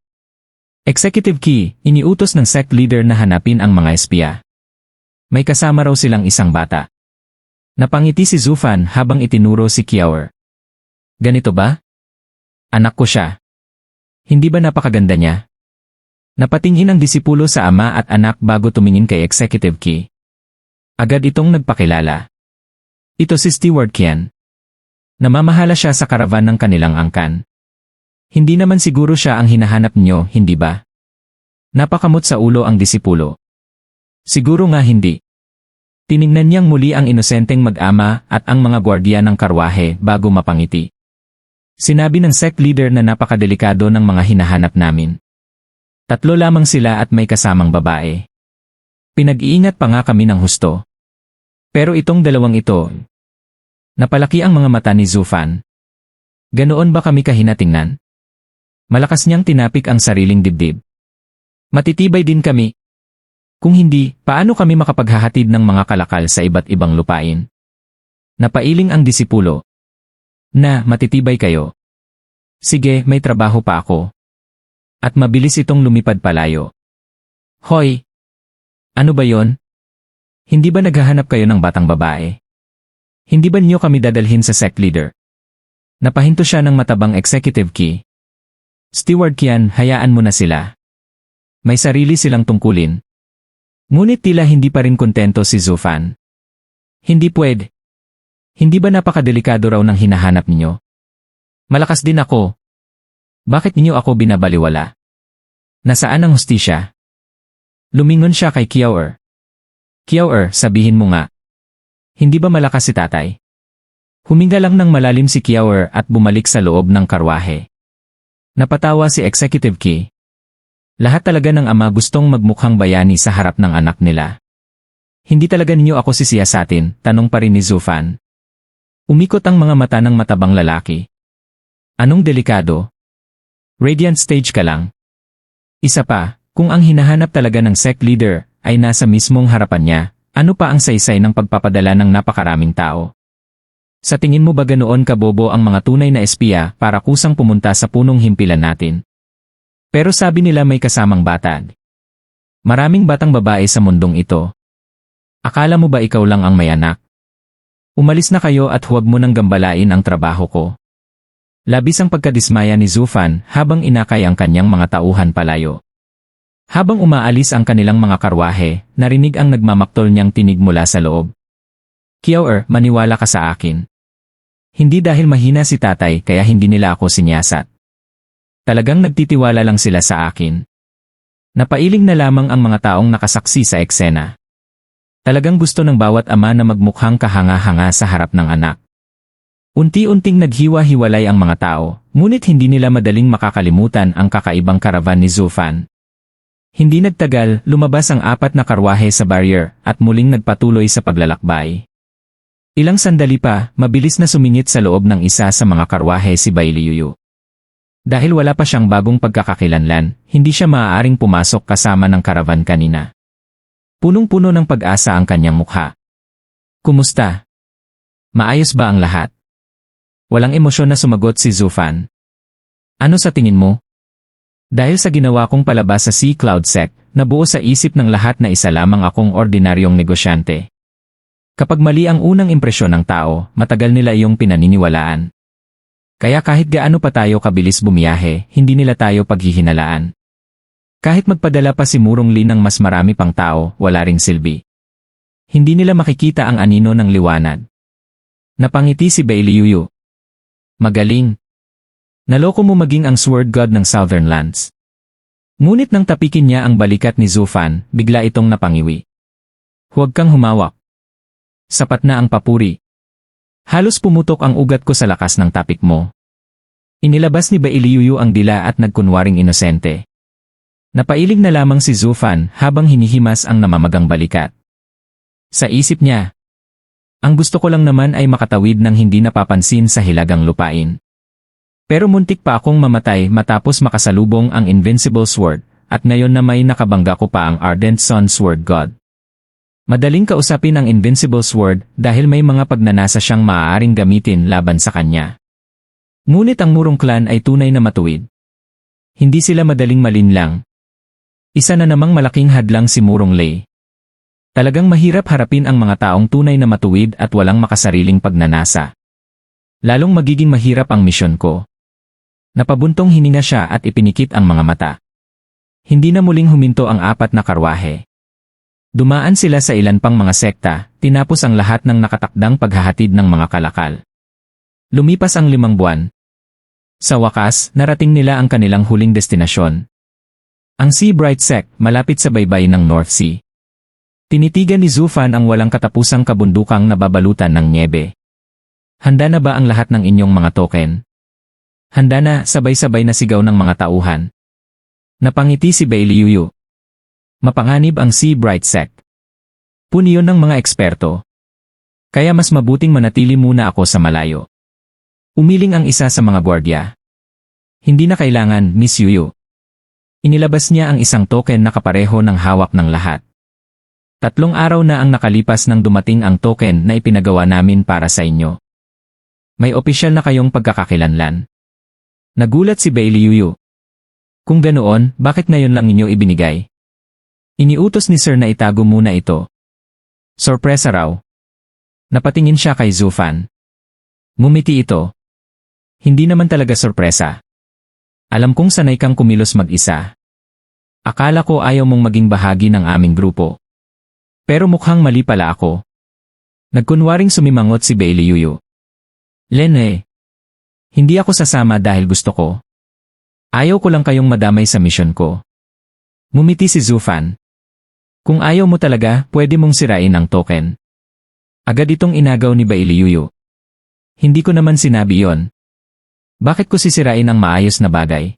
Executive Qi, iniutos ng sect leader na hanapin ang mga espiya. May kasama raw silang isang bata. Napangiti si Zufan habang itinuro si Kiaoer. Ganito ba? Anak ko siya. Hindi ba napakaganda niya? Napatingin ang disipulo sa ama at anak bago tumingin kay Executive Qi. Agad itong nagpakilala. Ito si Steward Qian. Namamahala siya sa karavan ng kanilang angkan. Hindi naman siguro siya ang hinahanap niyo, hindi ba? Napakamot sa ulo ang disipulo. Siguro nga hindi. Tiningnan niyang muli ang inosenteng mag-ama at ang mga gwardiya ng karwahe bago mapangiti. Sinabi ng sect leader na napakadelikado ng mga hinahanap namin. 3 lamang sila at may kasamang babae. Pinag-iingat pa nga kami ng husto. Pero itong 2 ito, napalaki ang mga mata ni Zufan. Ganoon ba kami kahinatingnan? Malakas niyang tinapik ang sariling dibdib. Matitibay din kami. Kung hindi, paano kami makapaghahatid ng mga kalakal sa iba't ibang lupain? Napailing ang disipulo. Na, matitibay kayo. Sige, may trabaho pa ako. At mabilis itong lumipad palayo. Hoy! Ano ba yon? Hindi ba naghahanap kayo ng batang babae? Hindi ba niyo kami dadalhin sa sect leader? Napahinto siya ng matabang Executive Qi. Steward Qian, hayaan mo na sila. May sarili silang tungkulin. Ngunit tila hindi pa rin kontento si Zufan. Hindi pwede. Hindi ba napakadelikado raw ng hinahanap niyo? Malakas din ako. Bakit niyo ako binabaliwala? Nasaan ang hustisya? Lumingon siya kay Kiaoer. Kiaoer, sabihin mo nga. Hindi ba malakas si tatay? Huminga lang ng malalim si Kiaoer at bumalik sa loob ng karwahe. Napatawa si Executive Qi. Lahat talaga ng ama gustong magmukhang bayani sa harap ng anak nila. Hindi talaga ninyo ako sisiyasatin, tanong pa rin ni Zufan. Umikot ang mga mata ng matabang lalaki. Anong delikado? Radiant stage ka lang. Isa pa, kung ang hinahanap talaga ng sect leader ay nasa mismong harapan niya, ano pa ang saysay ng pagpapadala ng napakaraming tao? Sa tingin mo ba ganoon kabobo ang mga tunay na espiya para kusang pumunta sa punong himpilan natin? Pero sabi nila may kasamang bata. Maraming batang babae sa mundong ito. Akala mo ba ikaw lang ang may anak? Umalis na kayo at huwag mo nang gambalain ang trabaho ko. Labis ang pagkadismaya ni Zufan habang inakay ang kanyang mga tauhan palayo. Habang umaalis ang kanilang mga karwahe, narinig ang nagmamaktol niyang tinig mula sa loob. Kiao, maniwala ka sa akin. Hindi dahil mahina si tatay kaya hindi nila ako sinyasat. Talagang nagtitiwala lang sila sa akin. Napailing na lamang ang mga taong nakasaksi sa eksena. Talagang gusto ng bawat ama na magmukhang kahanga-hanga sa harap ng anak. Unti-unting naghiwa-hiwalay ang mga tao, ngunit hindi nila madaling makakalimutan ang kakaibang karavan ni Zufan. Hindi nagtagal, lumabas ang 4 na karwahe sa barrier at muling nagpatuloy sa paglalakbay. Ilang sandali pa, mabilis na sumingit sa loob ng isa sa mga karwahe si Bailiyuyu. Dahil wala pa siyang bagong pagkakakilanlan, hindi siya maaaring pumasok kasama ng karavan kanina. Punong-puno ng pag-asa ang kanyang mukha. Kumusta? Maayos ba ang lahat? Walang emosyon na sumagot si Zufan. Ano sa tingin mo? Dahil sa ginawa kong palabas sa Sea Cloud Sect, nabuo sa isip ng lahat na isa lamang akong ordinaryong negosyante. Kapag mali ang unang impresyon ng tao, matagal nila iyong pinaniniwalaan. Kaya kahit gaano pa tayo kabilis bumiyahe, hindi nila tayo paghihinalaan. Kahit magpadala pa si Murong Lee ng mas marami pang tao, wala ring silbi. Hindi nila makikita ang anino ng liwanag. Napangiti si Bailiyuyu. Magaling. Naloko mo maging ang Sword God ng Southern Lands. Ngunit nang tapikin niya ang balikat ni Zufan, bigla itong napangiwi. Huwag kang humawak. Sapat na ang papuri. Halos pumutok ang ugat ko sa lakas ng tapik mo. Inilabas ni Bailiyuyu ang dila at nagkunwaring inosente. Napailing na lamang si Zufan habang hinihimas ang namamagang balikat. Sa isip niya, ang gusto ko lang naman ay makatawid ng hindi napapansin sa hilagang lupain. Pero muntik pa akong mamatay matapos makasalubong ang Invincible Sword, at ngayon na may nakabangga ko pa ang Ardent Sun Sword God. Madaling kausapin ang Invincible Sword dahil may mga pagnanasa siyang maaaring gamitin laban sa kanya. Ngunit ang Murong Clan ay tunay na matuwid. Hindi sila madaling malinlang. Isa na namang malaking hadlang si Murong Lee. Talagang mahirap harapin ang mga taong tunay na matuwid at walang makasariling pagnanasa. Lalong magiging mahirap ang misyon ko. Napabuntong hininga siya at ipinikit ang mga mata. Hindi na muling huminto ang 4 na karwahe. Dumaan sila sa ilan pang mga sekta, tinapos ang lahat ng nakatakdang paghahatid ng mga kalakal. Lumipas ang 5 buwan. Sa wakas, narating nila ang kanilang huling destinasyon. Ang Sea Bright Sect, malapit sa baybay ng North Sea. Tinitigan ni Zufan ang walang katapusang kabundukang nababalutan ng niebe. Handa na ba ang lahat ng inyong mga token? Handa na, sabay-sabay na sigaw ng mga tauhan. Napangiti si Bailiyuyu. Mapanganib ang Sea Bright Sect. Puniyon ng mga eksperto. Kaya mas mabuting manatili muna ako sa malayo. Umiling ang isa sa mga gwardiya. Hindi na kailangan, Miss Yuyu. Inilabas niya ang isang token na kapareho ng hawak ng lahat. 3 araw na ang nakalipas nang dumating ang token na ipinagawa namin para sa inyo. May opisyal na kayong pagkakakilanlan. Nagulat si Bailiyuyu. Kung ganoon, bakit ngayon lang inyo ibinigay? Iniutos ni Sir na itago muna ito. Sorpresa raw. Napatingin siya kay Zufan. Ngumiti ito. Hindi naman talaga sorpresa. Alam kong sanay kang kumilos mag-isa. Akala ko ayaw mong maging bahagi ng aming grupo. Pero mukhang mali pala ako. Nagkunwaring sumimangot si Bailiyuyu. Lene. Hindi ako sasama dahil gusto ko. Ayaw ko lang kayong madamay sa misyon ko. Ngumiti si Zufan. Kung ayaw mo talaga, pwede mong sirain ang token. Agad itong inagaw ni Bailiyuyu. Hindi ko naman sinabi yon. Bakit ko sisirain ang maayos na bagay?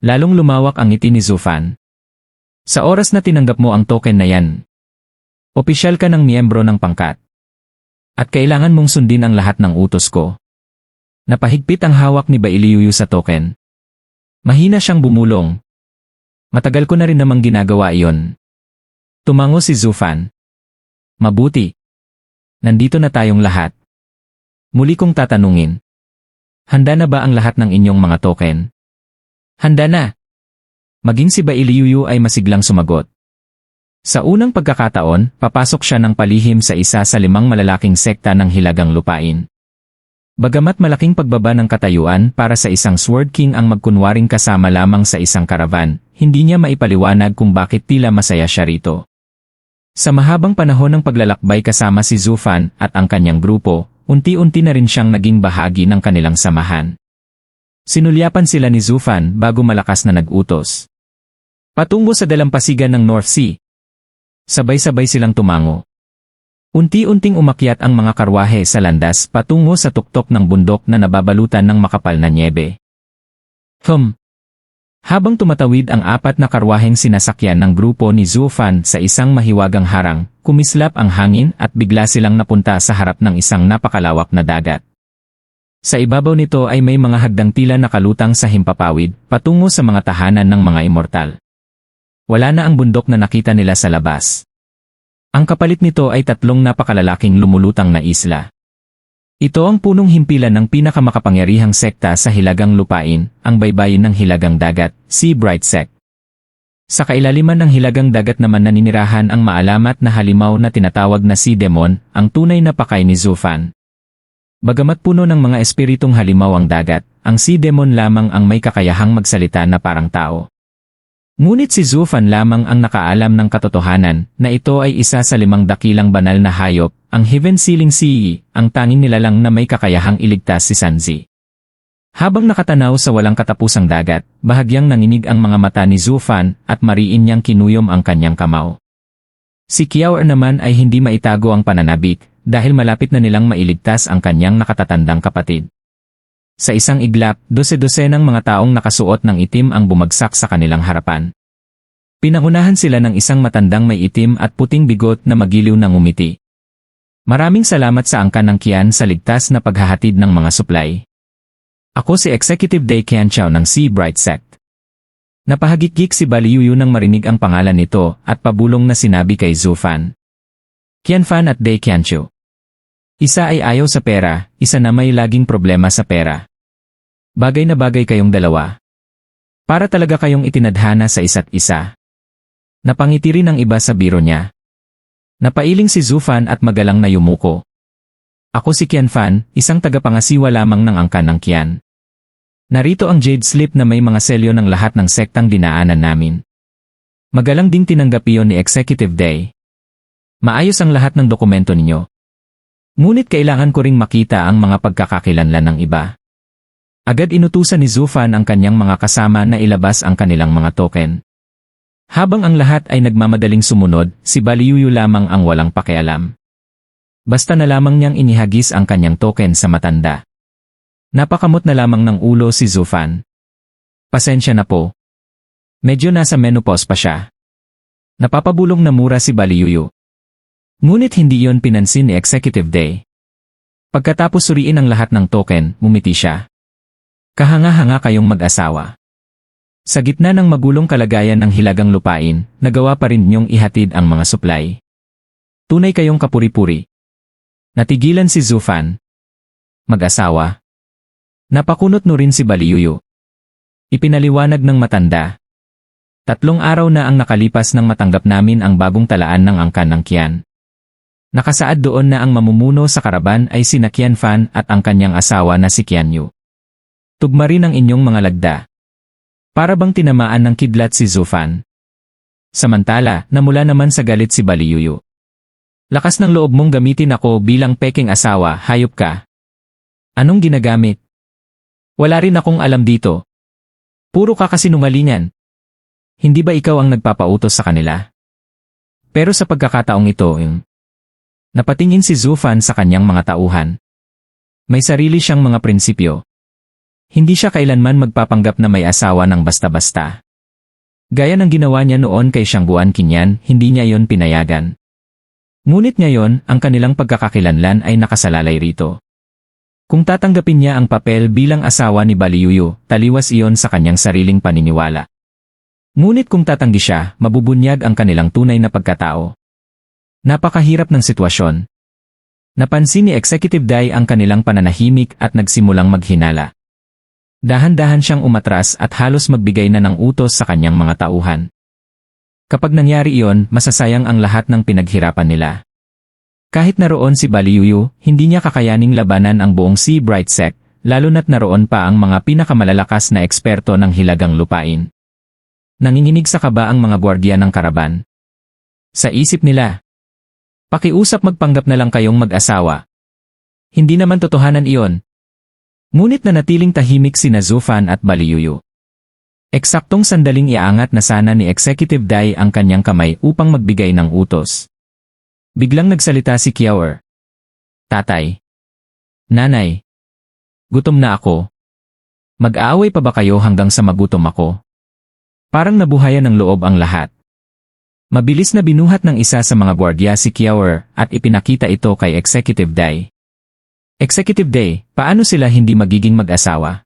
Lalong lumawak ang ngiti ni Zufan. Sa oras na tinanggap mo ang token na yan, opisyal ka ng miyembro ng pangkat. At kailangan mong sundin ang lahat ng utos ko. Napahigpit ang hawak ni Bailiyuyu sa token. Mahina siyang bumulong. Matagal ko na rin namang ginagawa iyon. Tumango si Zufan. Mabuti. Nandito na tayong lahat. Muli kong tatanungin. Handa na ba ang lahat ng inyong mga token? Handa na. Maging si Bailiuyu ay masiglang sumagot. Sa unang pagkakataon, papasok siya ng palihim sa isa sa 5 malalaking sekta ng Hilagang Lupain. Bagamat malaking pagbaba ng katayuan para sa isang Sword King ang magkunwaring kasama lamang sa isang karavan, hindi niya maipaliwanag kung bakit tila masaya siya rito. Sa mahabang panahon ng paglalakbay kasama si Zufan at ang kanyang grupo, unti-unti na rin siyang naging bahagi ng kanilang samahan. Sinulyapan sila ni Zufan bago malakas na nag-utos. Patungo sa dalampasigan ng North Sea. Sabay-sabay silang tumango. Unti-unting umakyat ang mga karwahe sa landas patungo sa tuktok ng bundok na nababalutan ng makapal na nyebe. Habang tumatawid ang 4 na karwaheng sinasakyan ng grupo ni Zufan sa isang mahiwagang harang, kumislap ang hangin at bigla silang napunta sa harap ng isang napakalawak na dagat. Sa ibabaw nito ay may mga hagdang tila nakalutang sa himpapawid patungo sa mga tahanan ng mga immortal. Wala na ang bundok na nakita nila sa labas. Ang kapalit nito ay 3 napakalalaking lumulutang na isla. Ito ang punong himpilan ng pinakamakapangyarihang sekta sa Hilagang Lupain, ang baybayin ng Hilagang Dagat, Sea Bright Sect. Sa kailaliman ng Hilagang Dagat naman naninirahan ang maalamat na halimaw na tinatawag na Sea Demon, ang tunay na pakay ni Zufan. Bagamat puno ng mga espiritong halimaw ang dagat, ang Sea Demon lamang ang may kakayahang magsalita na parang tao. Ngunit si Zufan lamang ang nakaalam ng katotohanan na ito ay isa sa 5 dakilang banal na hayop, ang Heaven Sealing Sea, ang tanging nilalang na may kakayahang iligtas si Sanzi. Habang nakatanaw sa walang katapusang dagat, bahagyang nanginig ang mga mata ni Zufan at mariin niyang kinuyom ang kanyang kamao. Si Kiaor naman ay hindi maitago ang pananabik dahil malapit na nilang mailigtas ang kanyang nakatatandang kapatid. Sa isang iglap, 12-12 ng mga taong nakasuot ng itim ang bumagsak sa kanilang harapan. Pinangunahan sila ng isang matandang may itim at puting bigot na magiliw na ngumiti. Maraming salamat sa angkan ng Kian sa ligtas na paghahatid ng mga supply. Ako si Executive Day Qianqiao ng Sea Bright Sect. Napahagikik si Bailiuyu nang marinig ang pangalan nito at pabulong na sinabi kay Zufan. Qianfan at Day Qianqiao. Isa ay ayaw sa pera, isa na may laging problema sa pera. Bagay na bagay kayong dalawa. Para talaga kayong itinadhana sa isa't isa. Napangiti rin ang iba sa biro niya. Napailing si Zufan at magalang na yumuko. Ako si Qianfan, isang tagapangasiwa lamang ng angkan ng Qian. Narito ang jade slip na may mga selyo ng lahat ng sektang dinaanan namin. Magalang ding tinanggap iyon ni Executive Day. Maayos ang lahat ng dokumento ninyo. Ngunit kailangan ko ring makita ang mga pagkakakilanlan ng iba. Agad inutusan ni Zufan ang kanyang mga kasama na ilabas ang kanilang mga token. Habang ang lahat ay nagmamadaling sumunod, si Bailiuyu lamang ang walang pakialam. Basta na lamang niyang inihagis ang kanyang token sa matanda. Napakamot na lamang ng ulo si Zufan. Pasensya na po. Medyo nasa menopause pa siya. Napapabulong na mura si Bailiuyu. Ngunit hindi iyon pinansin ni Executive Day. Pagkatapos suriin ang lahat ng token, ngumiti siya. Kahanga-hanga kayong mag-asawa. Sa gitna ng magulong kalagayan ng Hilagang Lupain, nagawa pa rin niyong ihatid ang mga supply. Tunay kayong kapuri-puri. Natigilan si Zufan. Mag-asawa. Napakunot no rin si Bailiuyu. Ipinaliwanag ng matanda. 3 araw na ang nakalipas nang matanggap namin ang bagong talaan ng angkan ng Qian. Nakasaad doon na ang mamumuno sa karaban ay sina Qianfan at ang kanyang asawa na si Qianyu. Tugma rin ang inyong mga lagda. Para bang tinamaan ng kidlat si Zufan. Samantala, namula naman sa galit si Bailiuyu. Lakas ng loob mong gamitin ako bilang peking asawa, hayop ka. Anong ginagamit? Wala rin akong alam dito. Puro ka kasinungalingan. Hindi ba ikaw ang nagpapautos sa kanila? Pero sa pagkakataong ito, napatingin si Zufan sa kanyang mga tauhan. May sarili siyang mga prinsipyo. Hindi siya kailanman magpapanggap na may asawa ng basta-basta. Gaya ng ginawa niya noon kay Shangguan Qinyan, hindi niya yon pinayagan. Ngunit ngayon, ang kanilang pagkakakilanlan ay nakasalalay rito. Kung tatanggapin niya ang papel bilang asawa ni Baliyuyu, taliwas iyon sa kanyang sariling paniniwala. Ngunit kung tatanggi siya, mabubunyag ang kanilang tunay na pagkatao. Napakahirap ng sitwasyon. Napansin ni Executive Dai ang kanilang pananahimik at nagsimulang maghinala. Dahan-dahan siyang umatras at halos magbigay na ng utos sa kanyang mga tauhan. Kapag nangyari iyon, masasayang ang lahat ng pinaghirapan nila. Kahit naroon si Baliyuyu, hindi niya kakayaning labanan ang buong Sea Bright Sect, lalo na't naroon pa ang mga pinakamalalakas na eksperto ng hilagang lupain. Nanginginig sa kaba ang mga gwardiya ng karaban. Sa isip nila, pakiusap magpanggap na lang kayong mag-asawa. Hindi naman totohanan iyon. Ngunit nanatiling tahimik sina Zufan at Baliyuyu. Eksaktong sandaling iaangat na sana ni Executive Dai ang kanyang kamay upang magbigay ng utos. Biglang nagsalita si Kiawer. Tatay. Nanay. Gutom na ako. Mag-aaway pa ba kayo hanggang sa magutom ako? Parang nabuhayan ng loob ang lahat. Mabilis na binuhat ng isa sa mga gwardiya si Kiawer at ipinakita ito kay Executive Dai. Executive Dai, paano sila hindi magiging mag-asawa?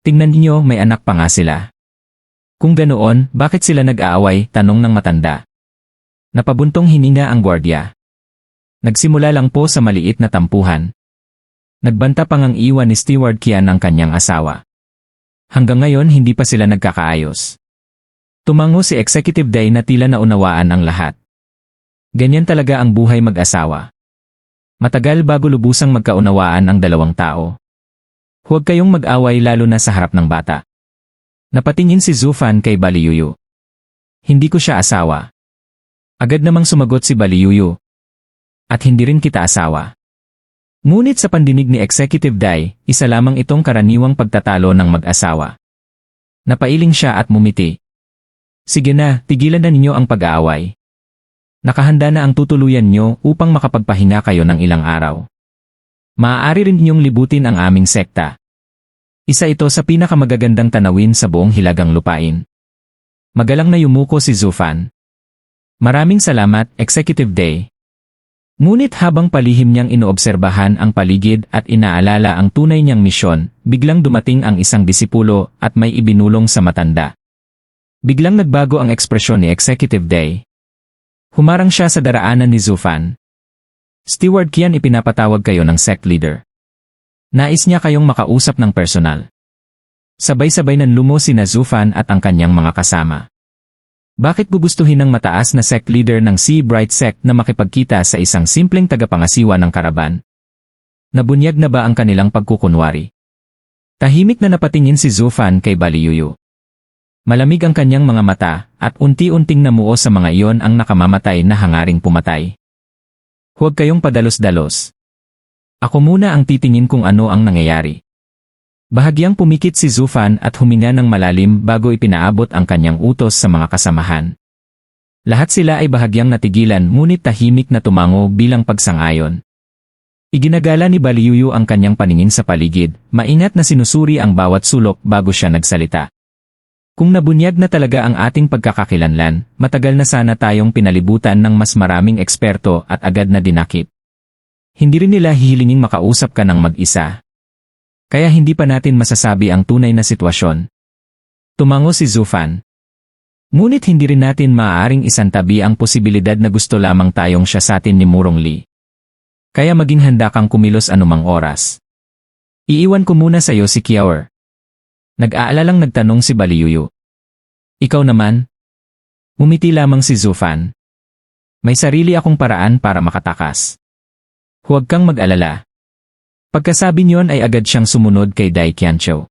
Tingnan niyo, may anak pa nga sila. Kung ganoon, bakit sila nag-aaway? Tanong ng matanda. Napabuntong hininga ang gwardiya. Nagsimula lang po sa maliit na tampuhan. Nagbanta pang ang iwan ni Steward Kian ang kanyang asawa. Hanggang ngayon hindi pa sila nagkakaayos. Tumango si Executive Dai na tila naunawaan ang lahat. Ganyan talaga ang buhay mag-asawa. Matagal bago lubusang magkaunawaan ang dalawang tao. Huwag kayong mag-away lalo na sa harap ng bata. Napatingin si Zufan kay Baliyuyu. Hindi ko siya asawa. Agad namang sumagot si Baliyuyu. At hindi rin kita asawa. Ngunit sa pandinig ni Executive Dai, isa lamang itong karaniwang pagtatalo ng mag-asawa. Napailing siya at mumiti. Sige na, tigilan na ninyo ang pag-aaway. Nakahanda na ang tutuluyan nyo upang makapagpahinga kayo ng ilang araw. Maaari rin ninyong libutin ang aming sekta. Isa ito sa pinakamagagandang tanawin sa buong hilagang lupain. Magalang na yumuko si Zufan. Maraming salamat, Executive Dai. Ngunit habang palihim niyang inoobserbahan ang paligid at inaalala ang tunay niyang misyon, biglang dumating ang isang disipulo at may ibinulong sa matanda. Biglang nagbago ang ekspresyon ni Executive Dai. Humarang siya sa daraanan ni Zufan. Steward Kian, ipinapatawag kayo ng sect leader. Nais niya kayong makausap ng personal. Sabay-sabay nanlumo sina Zufan at ang kanyang mga kasama. Bakit gugustuhin ng mataas na sect leader ng Sea Bright Sect na makipagkita sa isang simpleng tagapangasiwa ng karaban? Nabunyag na ba ang kanilang pagkukunwari? Tahimik na napatingin si Zufan kay Baliyuyu. Malamig ang kanyang mga mata at unti-unting namuo sa mga iyon ang nakamamatay na hangaring pumatay. Huwag kayong padalos-dalos. Ako muna ang titingin kung ano ang nangyayari. Bahagyang pumikit si Zufan at huminga ng malalim bago ipinaabot ang kanyang utos sa mga kasamahan. Lahat sila ay bahagyang natigilan ngunit tahimik na tumango bilang pagsang-ayon. Iginagala ni Baliyuyu ang kanyang paningin sa paligid, maingat na sinusuri ang bawat sulok bago siya nagsalita. Kung nabunyag na talaga ang ating pagkakakilanlan, matagal na sana tayong pinalibutan ng mas maraming eksperto at agad na dinakip. Hindi rin nila hihilinging makausap ka ng mag-isa. Kaya hindi pa natin masasabi ang tunay na sitwasyon. Tumango si Zufan. Ngunit hindi rin natin maaaring isantabi ang posibilidad na gusto lamang tayong siya sa atin ni Murong Lee. Kaya maging handa kang kumilos anumang oras. Iiwan ko muna sa iyo si Kiawer. Nag-aalalang nagtanong si Baliyuyu. Ikaw naman? Umiti lamang si Zufan. May sarili akong paraan para makatakas. Huwag kang mag-alala. Pagkasabi niyon ay agad siyang sumunod kay Dai Qianqiu.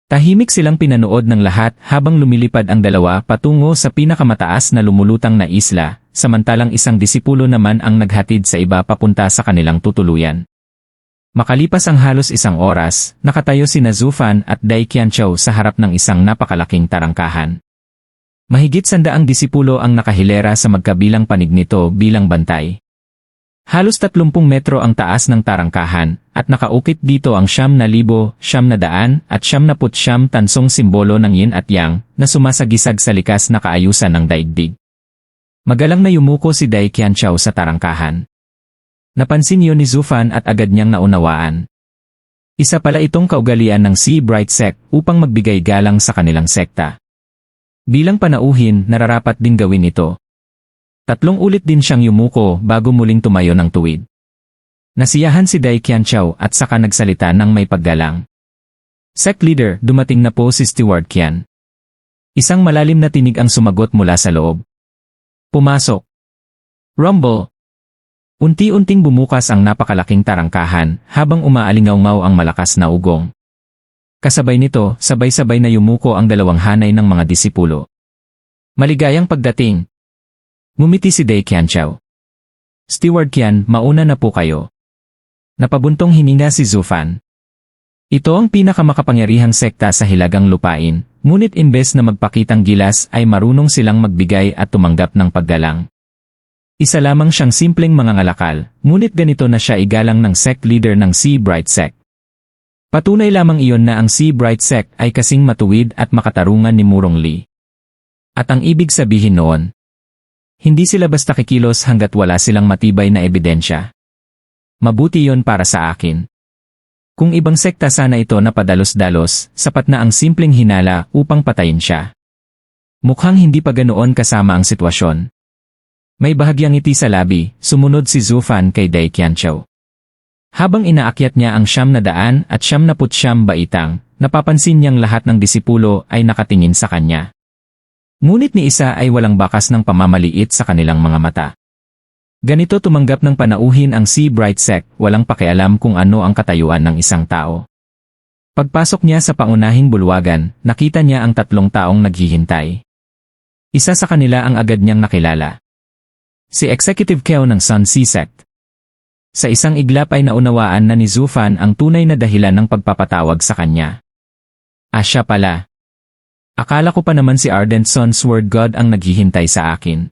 Tahimik silang pinanood ng lahat habang lumilipad ang dalawa patungo sa pinakamataas na lumulutang na isla, samantalang isang disipulo naman ang naghatid sa iba papunta sa kanilang tutuluyan. Makalipas ang halos isang oras, nakatayo sina Zufan at Dai Qianqiu sa harap ng isang napakalaking tarangkahan. Mahigit 100 disipulo ang nakahilera sa magkabilang panig nito bilang bantay. Halos 30 metro ang taas ng tarangkahan, at nakaukit dito ang 9,900 at 99 tansong simbolo ng yin at yang na sumasagisag sa likas na kaayusan ng daigdig. Magalang na yumuko si Dai Qianqiu sa tarangkahan. Napansin yun ni Zufan at agad niyang naunawaan. Isa pala itong kaugalian ng Sea Bright Sect upang magbigay galang sa kanilang sekta. Bilang panauhin, nararapat din gawin ito. 3 ulit din siyang yumuko bago muling tumayo ng tuwid. Nasiyahan si Dai Qianqiao at saka nagsalita ng may paggalang. Sect leader, dumating na po si Steward Qian. Isang malalim na tinig ang sumagot mula sa loob. Pumasok. Rumble. Unti-unting bumukas ang napakalaking tarangkahan habang umaalingaw-ngaw ang malakas na ugong. Kasabay nito, sabay-sabay na yumuko ang 2 hanay ng mga disipulo. Maligayang pagdating. Ngumiti si Dai Qianqiao. Steward Qian, mauna na po kayo. Napabuntong hininga si Zufan. Ito ang pinakamakapangyarihang sekta sa Hilagang Lupain, ngunit imbes na magpakitang gilas ay marunong silang magbigay at tumanggap ng paggalang. Isa lamang siyang simpleng mangangalakal, ngunit ganito na siya igalang ng sect leader ng Sea Bright Sect. Patunay lamang iyon na ang Sea Bright Sect ay kasing matuwid at makatarungan ni Murong Li. At ang ibig sabihin noon, hindi sila basta kikilos hanggat wala silang matibay na ebidensya. Mabuti yon para sa akin. Kung ibang sekta sana ito na padalos-dalos, sapat na ang simpleng hinala upang patayin siya. Mukhang hindi pa ganoon kasama ang sitwasyon. May bahagyang ngiti sa labi, sumunod si Zufan kay Dai Qianqiao. Habang inaakyat niya ang 900 at 99 baitang, napapansin niyang lahat ng disipulo ay nakatingin sa kanya. Ngunit ni isa ay walang bakas ng pamamaliit sa kanilang mga mata. Ganito tumanggap ng panauhin ang Sea Bright Sect, walang pakialam kung ano ang katayuan ng isang tao. Pagpasok niya sa paunahing bulwagan, nakita niya ang 3 taong naghihintay. Isa sa kanila ang agad niyang nakilala. Si Executive Cao ng Sun Sea Sect. Sa isang iglap ay naunawaan na ni Zufan ang tunay na dahilan ng pagpapatawag sa kanya. Siya pala. Akala ko pa naman si Ardent Sun Sword God ang naghihintay sa akin.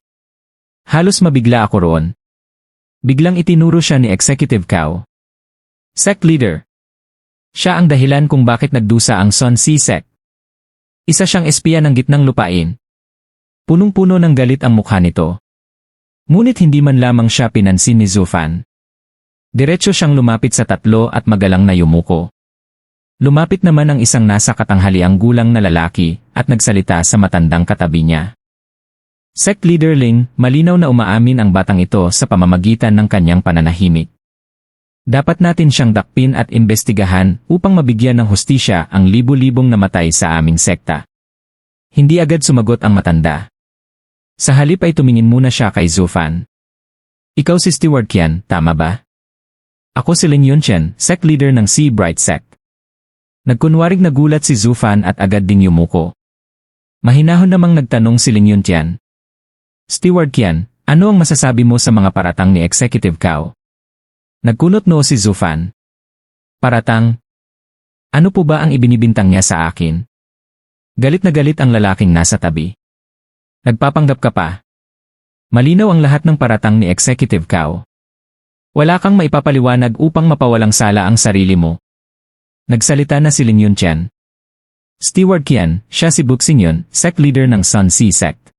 Halos mabigla ako roon. Biglang itinuro siya ni Executive Cao. Sect leader. Siya ang dahilan kung bakit nagdusa ang Sun Sea Sect. Isa siyang espiya ng Gitnang Lupain. Punong-puno ng galit ang mukha nito. Ngunit hindi man lamang siya pinansin ni Zufan. Diretso siyang lumapit sa 3 at magalang na yumuko. Lumapit naman ang isang nasa katanghaliang gulang na lalaki at nagsalita sa matandang katabi niya. Sect leader Ling, malinaw na umaamin ang batang ito sa pamamagitan ng kanyang pananahimik. Dapat natin siyang dakpin at imbestigahan upang mabigyan ng hustisya ang libu-libong namatay sa aming sekta. Hindi agad sumagot ang matanda. Sa halip ay tumingin muna siya kay Zufan. Ikaw si Steward Qian, tama ba? Ako si Ling Yunchen, sect leader ng Sea Bright Sect. Nagkunwaring nagulat si Zufan at agad ding yumuko. Mahinahon namang nagtanong si Ling Yunchen. Steward Qian, ano ang masasabi mo sa mga paratang ni Executive Cao? Nagkunot noo si Zufan. Paratang? Ano po ba ang ibinibintang niya sa akin? Galit na galit ang lalaking nasa tabi. Nagpapanggap ka pa. Malinaw ang lahat ng paratang ni Executive Cao. Wala kang maipapaliwanag upang mapawalang sala ang sarili mo. Nagsalita na si Ling Yunchen. Steward Qian, siya si Buxingyon, sect leader ng Sun Sea Sect.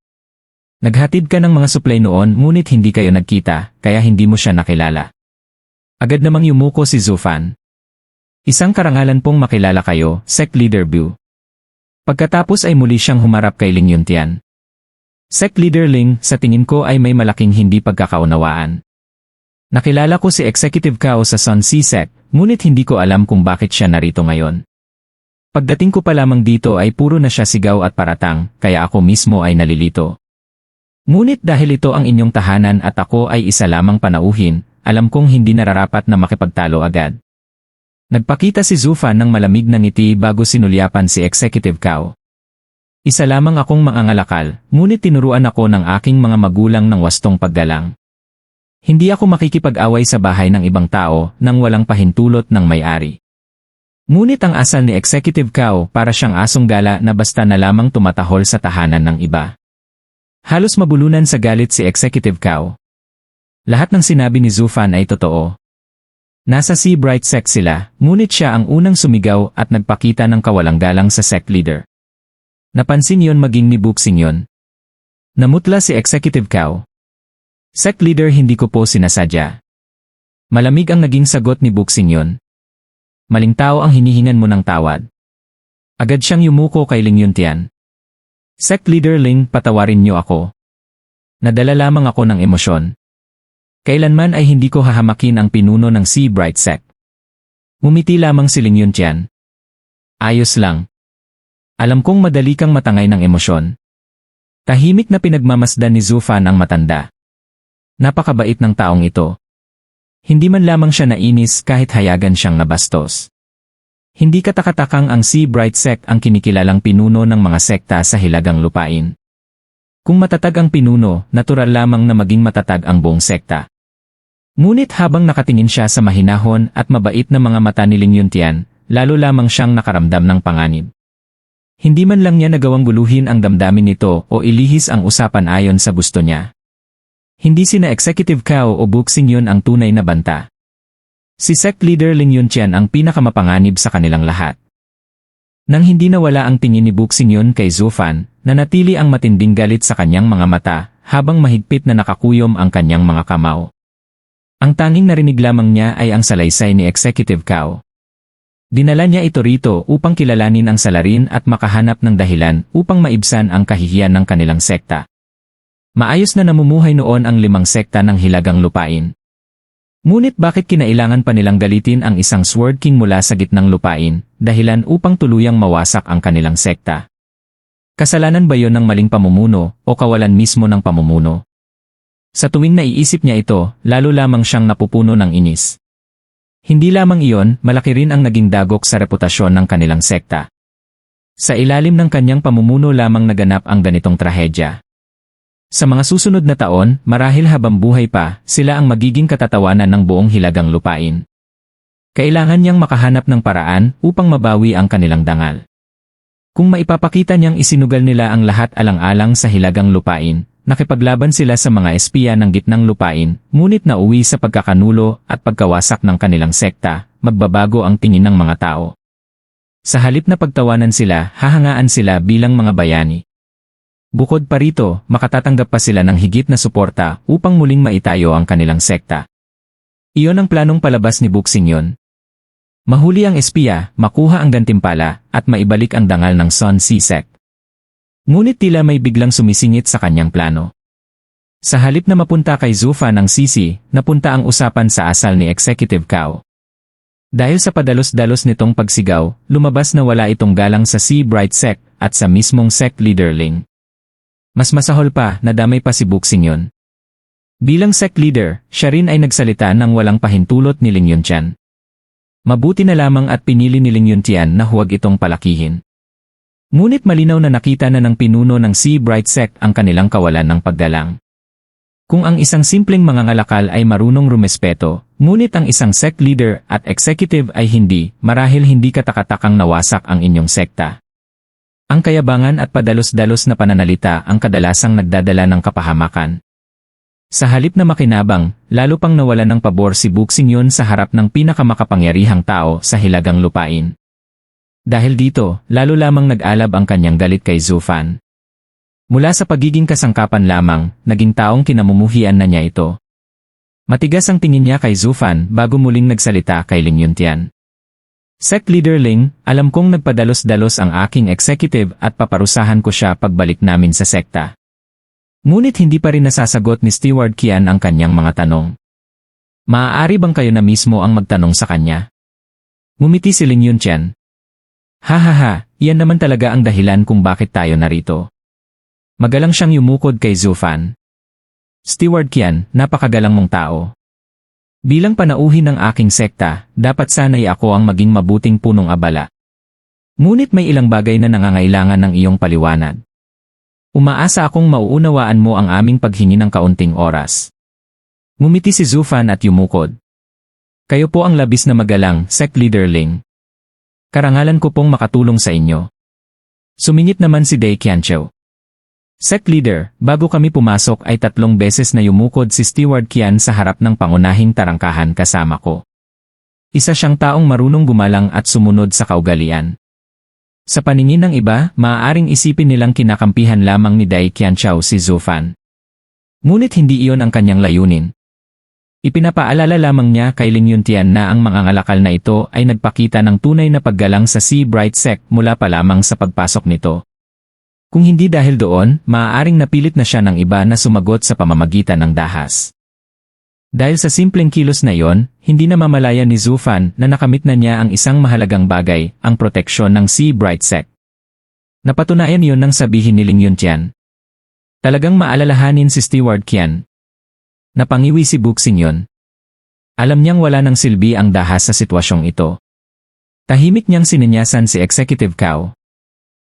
Naghatid ka ng mga suplay noon ngunit hindi kayo nagkita, kaya hindi mo siya nakilala. Agad namang yumuko si Zufan. Isang karangalan pong makilala kayo, Sect Leader Bu. Pagkatapos ay muli siyang humarap kay Ling Yuntian. Sect Leader Ling, sa tingin ko ay may malaking hindi pagkakaunawaan. Nakilala ko si Executive Cao sa Sun Sea Sect, ngunit hindi ko alam kung bakit siya narito ngayon. Pagdating ko pa lamang dito ay puro na siya sigaw at paratang, kaya ako mismo ay nalilito. Ngunit dahil ito ang inyong tahanan at ako ay isa lamang panauhin, alam kong hindi nararapat na makipagtalo agad. Nagpakita si Zufan ng malamig na ngiti bago sinulyapan si Executive Cao. Isa lamang akong mangangalakal, ngunit tinuruan ako ng aking mga magulang ng wastong paggalang. Hindi ako makikipag-away sa bahay ng ibang tao nang walang pahintulot ng may-ari. Ngunit ang asal ni Executive Cao para siyang asong gala na basta na lamang tumatahol sa tahanan ng iba. Halos mabulunan sa galit si Executive Cao. Lahat ng sinabi ni Zufan ay totoo. Nasa Sea Bright Sect sila, ngunit siya ang unang sumigaw at nagpakita ng kawalang galang sa sect leader. Napansin yon maging ni Buxingyon. Namutla si Executive Cao. Sect leader, hindi ko po sinasadya. Malamig ang naging sagot ni Buxingyon. Maling tao ang hinihingan mo ng tawad. Agad siyang yumuko kay Ling Yuntian. Sect Leader Ling, patawarin niyo ako. Nadala lamang ako ng emosyon. Kailanman ay hindi ko hahamakin ang pinuno ng Sea Bright Sect. Ngumiti lamang si Ling Yuntian. Ayos lang. Alam kong madali kang matangay ng emosyon. Tahimik na pinagmamasdan ni Zufan ang matanda. Napakabait ng taong ito. Hindi man lamang siya nainis kahit hayagan siyang nabastos. Hindi katakatakang ang Sea Bright Sect ang kinikilalang pinuno ng mga sekta sa Hilagang Lupain. Kung matatag ang pinuno, natural lamang na maging matatag ang buong sekta. Ngunit habang nakatingin siya sa mahinahon at mabait na mga mata ni Ling Yuntian, lalo lamang siyang nakaramdam ng panganib. Hindi man lang niya nagawang guluhin ang damdamin nito o ilihis ang usapan ayon sa gusto niya. Hindi sina Executive Cao o Buxing Yun ang tunay na banta. Si Sect Leader Ling Yuntian ang pinakamapanganib sa kanilang lahat. Nang hindi nawala ang tingin ni Buxing Yun kay Zufan, nanatili ang matinding galit sa kanyang mga mata habang mahigpit na nakakuyom ang kanyang mga kamao. Ang tanging narinig lamang niya ay ang salaysay ni Executive Cao. Dinala niya ito rito upang kilalanin ang salarin at makahanap ng dahilan upang maibsan ang kahihiyan ng kanilang sekta. Maayos na namumuhay noon ang 5 sekta ng Hilagang Lupain. Ngunit bakit kinailangan pa nilang galitin ang isang Sword King mula sa gitnang lupain, dahilan upang tuluyang mawasak ang kanilang sekta? Kasalanan ba yon ng maling pamumuno o kawalan mismo ng pamumuno? Sa tuwing naiisip niya ito, lalo lamang siyang napupuno ng inis. Hindi lamang iyon, malaki rin ang naging dagok sa reputasyon ng kanilang sekta. Sa ilalim ng kanyang pamumuno lamang naganap ang ganitong trahedya. Sa mga susunod na taon, marahil habang buhay pa, sila ang magiging katatawanan ng buong Hilagang Lupain. Kailangan niyang makahanap ng paraan upang mabawi ang kanilang dangal. Kung maipapakita niyang isinugal nila ang lahat alang-alang sa Hilagang Lupain, nakipaglaban sila sa mga espiya ng gitnang lupain, ngunit nauwi sa pagkakanulo at pagkawasak ng kanilang sekta, magbabago ang tingin ng mga tao. Sa halip na pagtawanan sila, hahangaan sila bilang mga bayani. Bukod pa rito, makatatanggap pa sila ng higit na suporta upang muling maitayo ang kanilang sekta. Iyon ang planong palabas ni Buxing Yun. Mahuli ang espiya, makuha ang gantimpala, at maibalik ang dangal ng Sun Sea Sect. Ngunit tila may biglang sumisingit sa kanyang plano. Sa halip na mapunta kay Zufan ng Sisi, napunta ang usapan sa asal ni Executive Cao. Dahil sa padalos-dalos nitong pagsigaw, lumabas na wala itong galang sa Sea Bright Sect at sa mismong Sect Leader Ling. Mas masahol pa, nadamay pa si Buxing Yun. Bilang sect leader, siya rin ay nagsalita ng walang pahintulot ni Ling Yuntian. Mabuti na lamang at pinili ni Ling Yuntian na huwag itong palakihin. Ngunit malinaw na nakita na ng pinuno ng Sea Bright Sect ang kanilang kawalan ng paggalang. Kung ang isang simpleng mangangalakal ay marunong rumespeto, ngunit ang isang sect leader at executive ay hindi, marahil hindi katakatakang nawasak ang inyong sekta. Ang kayabangan at padalos-dalos na pananalita ang kadalasang nagdadala ng kapahamakan. Sa halip na makinabang, lalo pang nawalan ng pabor si Buxing Yun sa harap ng pinakamakapangyarihang tao sa Hilagang Lupain. Dahil dito, lalo lamang nag-alab ang kanyang galit kay Zufan. Mula sa pagiging kasangkapan lamang, naging taong kinamumuhian na niya ito. Matigas ang tingin niya kay Zufan bago muling nagsalita kay Ling Yuntian. Sect Leader Ling, alam kong nagpadalos-dalos ang aking executive at paparusahan ko siya pagbalik namin sa sekta. Ngunit hindi pa rin nasasagot ni Steward Qian ang kanyang mga tanong. Maaari bang kayo na mismo ang magtanong sa kanya? Ngumiti si Ling Yuntian. Hahaha, iyan naman talaga ang dahilan kung bakit tayo narito. Magalang siyang yumukod kay Zufan. Steward Qian, napakagalang mong tao. Bilang panauhin ng aking sekta, dapat sana'y ako ang maging mabuting punong abala. Ngunit may ilang bagay na nangangailangan ng iyong paliwanag. Umaasa akong mauunawaan mo ang aming paghingi ng kaunting oras. Ngumiti si Zufan at yumukod. Kayo po ang labis na magalang, Sect Leader Ling. Karangalan ko pong makatulong sa inyo. Sumingit naman si Dai Qianqiu. Sect Leader, bago kami pumasok ay 3 beses na yumukod si Steward Qian sa harap ng pangunahing tarangkahan kasama ko. Isa siyang taong marunong gumalang at sumunod sa kaugalian. Sa paningin ng iba, maaaring isipin nilang kinakampihan lamang ni Dai Qianqiu si Zufan. Ngunit hindi iyon ang kanyang layunin. Ipinapaalala lamang niya kay Ling Yuntian na ang mga ngalakal na ito ay nagpakita ng tunay na paggalang sa Sea Bright Sect mula pa lamang sa pagpasok nito. Kung hindi dahil doon, maaaring napilit na siya ng iba na sumagot sa pamamagitan ng dahas. Dahil sa simpleng kilos na yon, hindi na mamalaya ni Zufan na nakamit na niya ang isang mahalagang bagay, ang proteksyon ng Sea Bright Sect. Napatunayan yon nang sabihin ni Ling Yuntian. Talagang maalalahanin si Steward Qian. Napangiwi si Buxingyon. Alam niyang wala ng silbi ang dahas sa sitwasyong ito. Tahimik niyang sininyasan si Executive Cao.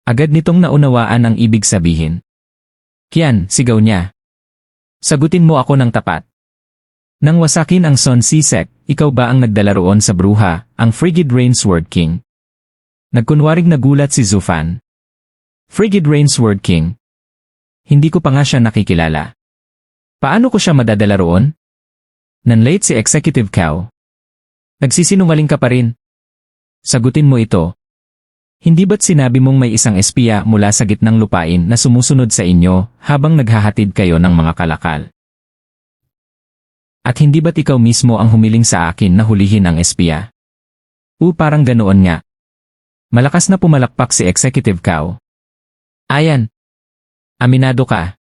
Agad nitong naunawaan ang ibig sabihin. Qian, sigaw niya. Sagutin mo ako ng tapat. Nang wasakin ang Sun Sea Sect, ikaw ba ang nagdala roon sa bruha, ang Frigid Rain Sword King? Nagkunwaring nagulat si Zufan. Frigid Rain Sword King? Hindi ko pa nga siya nakikilala. Paano ko siya madadala roon? Nanlate si Executive Cao. Nagsisinungaling ka pa rin. Sagutin mo ito. Hindi ba't sinabi mong may isang espiya mula sa gitnang lupain na sumusunod sa inyo habang naghahatid kayo ng mga kalakal? At hindi ba't ikaw mismo ang humiling sa akin na hulihin ang espiya? Parang ganoon nga. Malakas na pumalakpak si Executive Cao. Ayan. Aminado ka.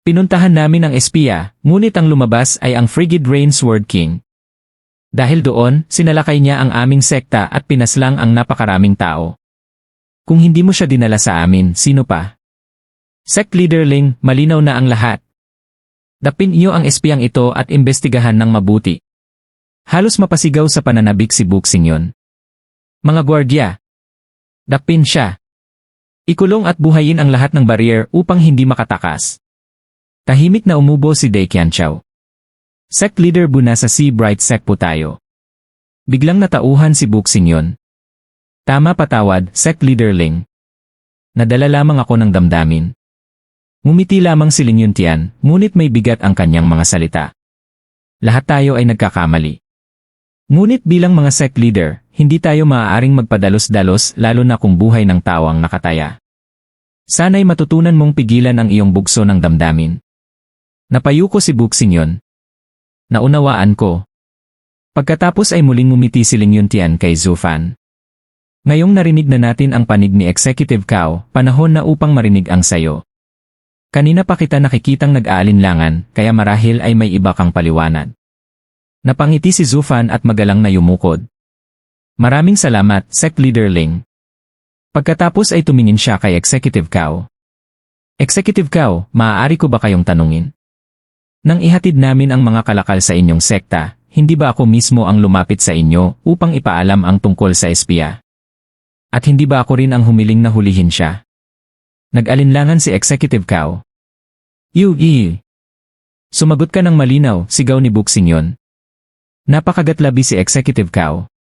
Pinuntahan namin ang espiya, ngunit ang lumabas ay ang Frigid Rain Sword King. Dahil doon, sinalakay niya ang aming sekta at pinaslang ang napakaraming tao. Kung hindi mo siya dinala sa amin, sino pa? Sect Leader Ling, malinaw na ang lahat. Dapin iyo ang espiyang ito at imbestigahan ng mabuti. Halos mapasigaw sa pananabik si Buxingyon. Mga gwardya. Dapin siya. Ikulong at buhayin ang lahat ng barrier upang hindi makatakas. Tahimik na umubo si Dai Qianqiao. Sect Leader Buna sa Sea Bright Sect po tayo. Biglang natauhan si Buxingyon. Tama patawad, Sect Leader Ling. Nadala lamang ako ng damdamin. Ngumiti lamang si Ling Yuntian, ngunit may bigat ang kanyang mga salita. Lahat tayo ay nagkakamali. Ngunit bilang mga Sect Leader, hindi tayo maaaring magpadalos-dalos lalo na kung buhay ng tao ang nakataya. Sana'y matutunan mong pigilan ang iyong bugso ng damdamin. Napayuko si Buxingyon. Naunawaan ko. Pagkatapos ay muling ngumiti si Ling Yuntian kay Zufan. Ngayong narinig na natin ang panig ni Executive Cao, panahon na upang marinig ang sayo. Kanina pa kita nakikitang nag-aalinlangan, kaya marahil ay may iba kang paliwanag. Napangiti si Zufan at magalang na yumukod. Maraming salamat, Sect Leader Ling. Pagkatapos ay tumingin siya kay Executive Cao. Executive Cao, maaari ko ba kayong tanungin? Nang ihatid namin ang mga kalakal sa inyong sekta, hindi ba ako mismo ang lumapit sa inyo upang ipaalam ang tungkol sa espiya? At hindi ba ako rin ang humiling na hulihin siya? Nag-alinlangan si Executive Cao. Sumagot ka ng malinaw, sigaw ni Buxingyon. Napakagatlabi si Executive Cao.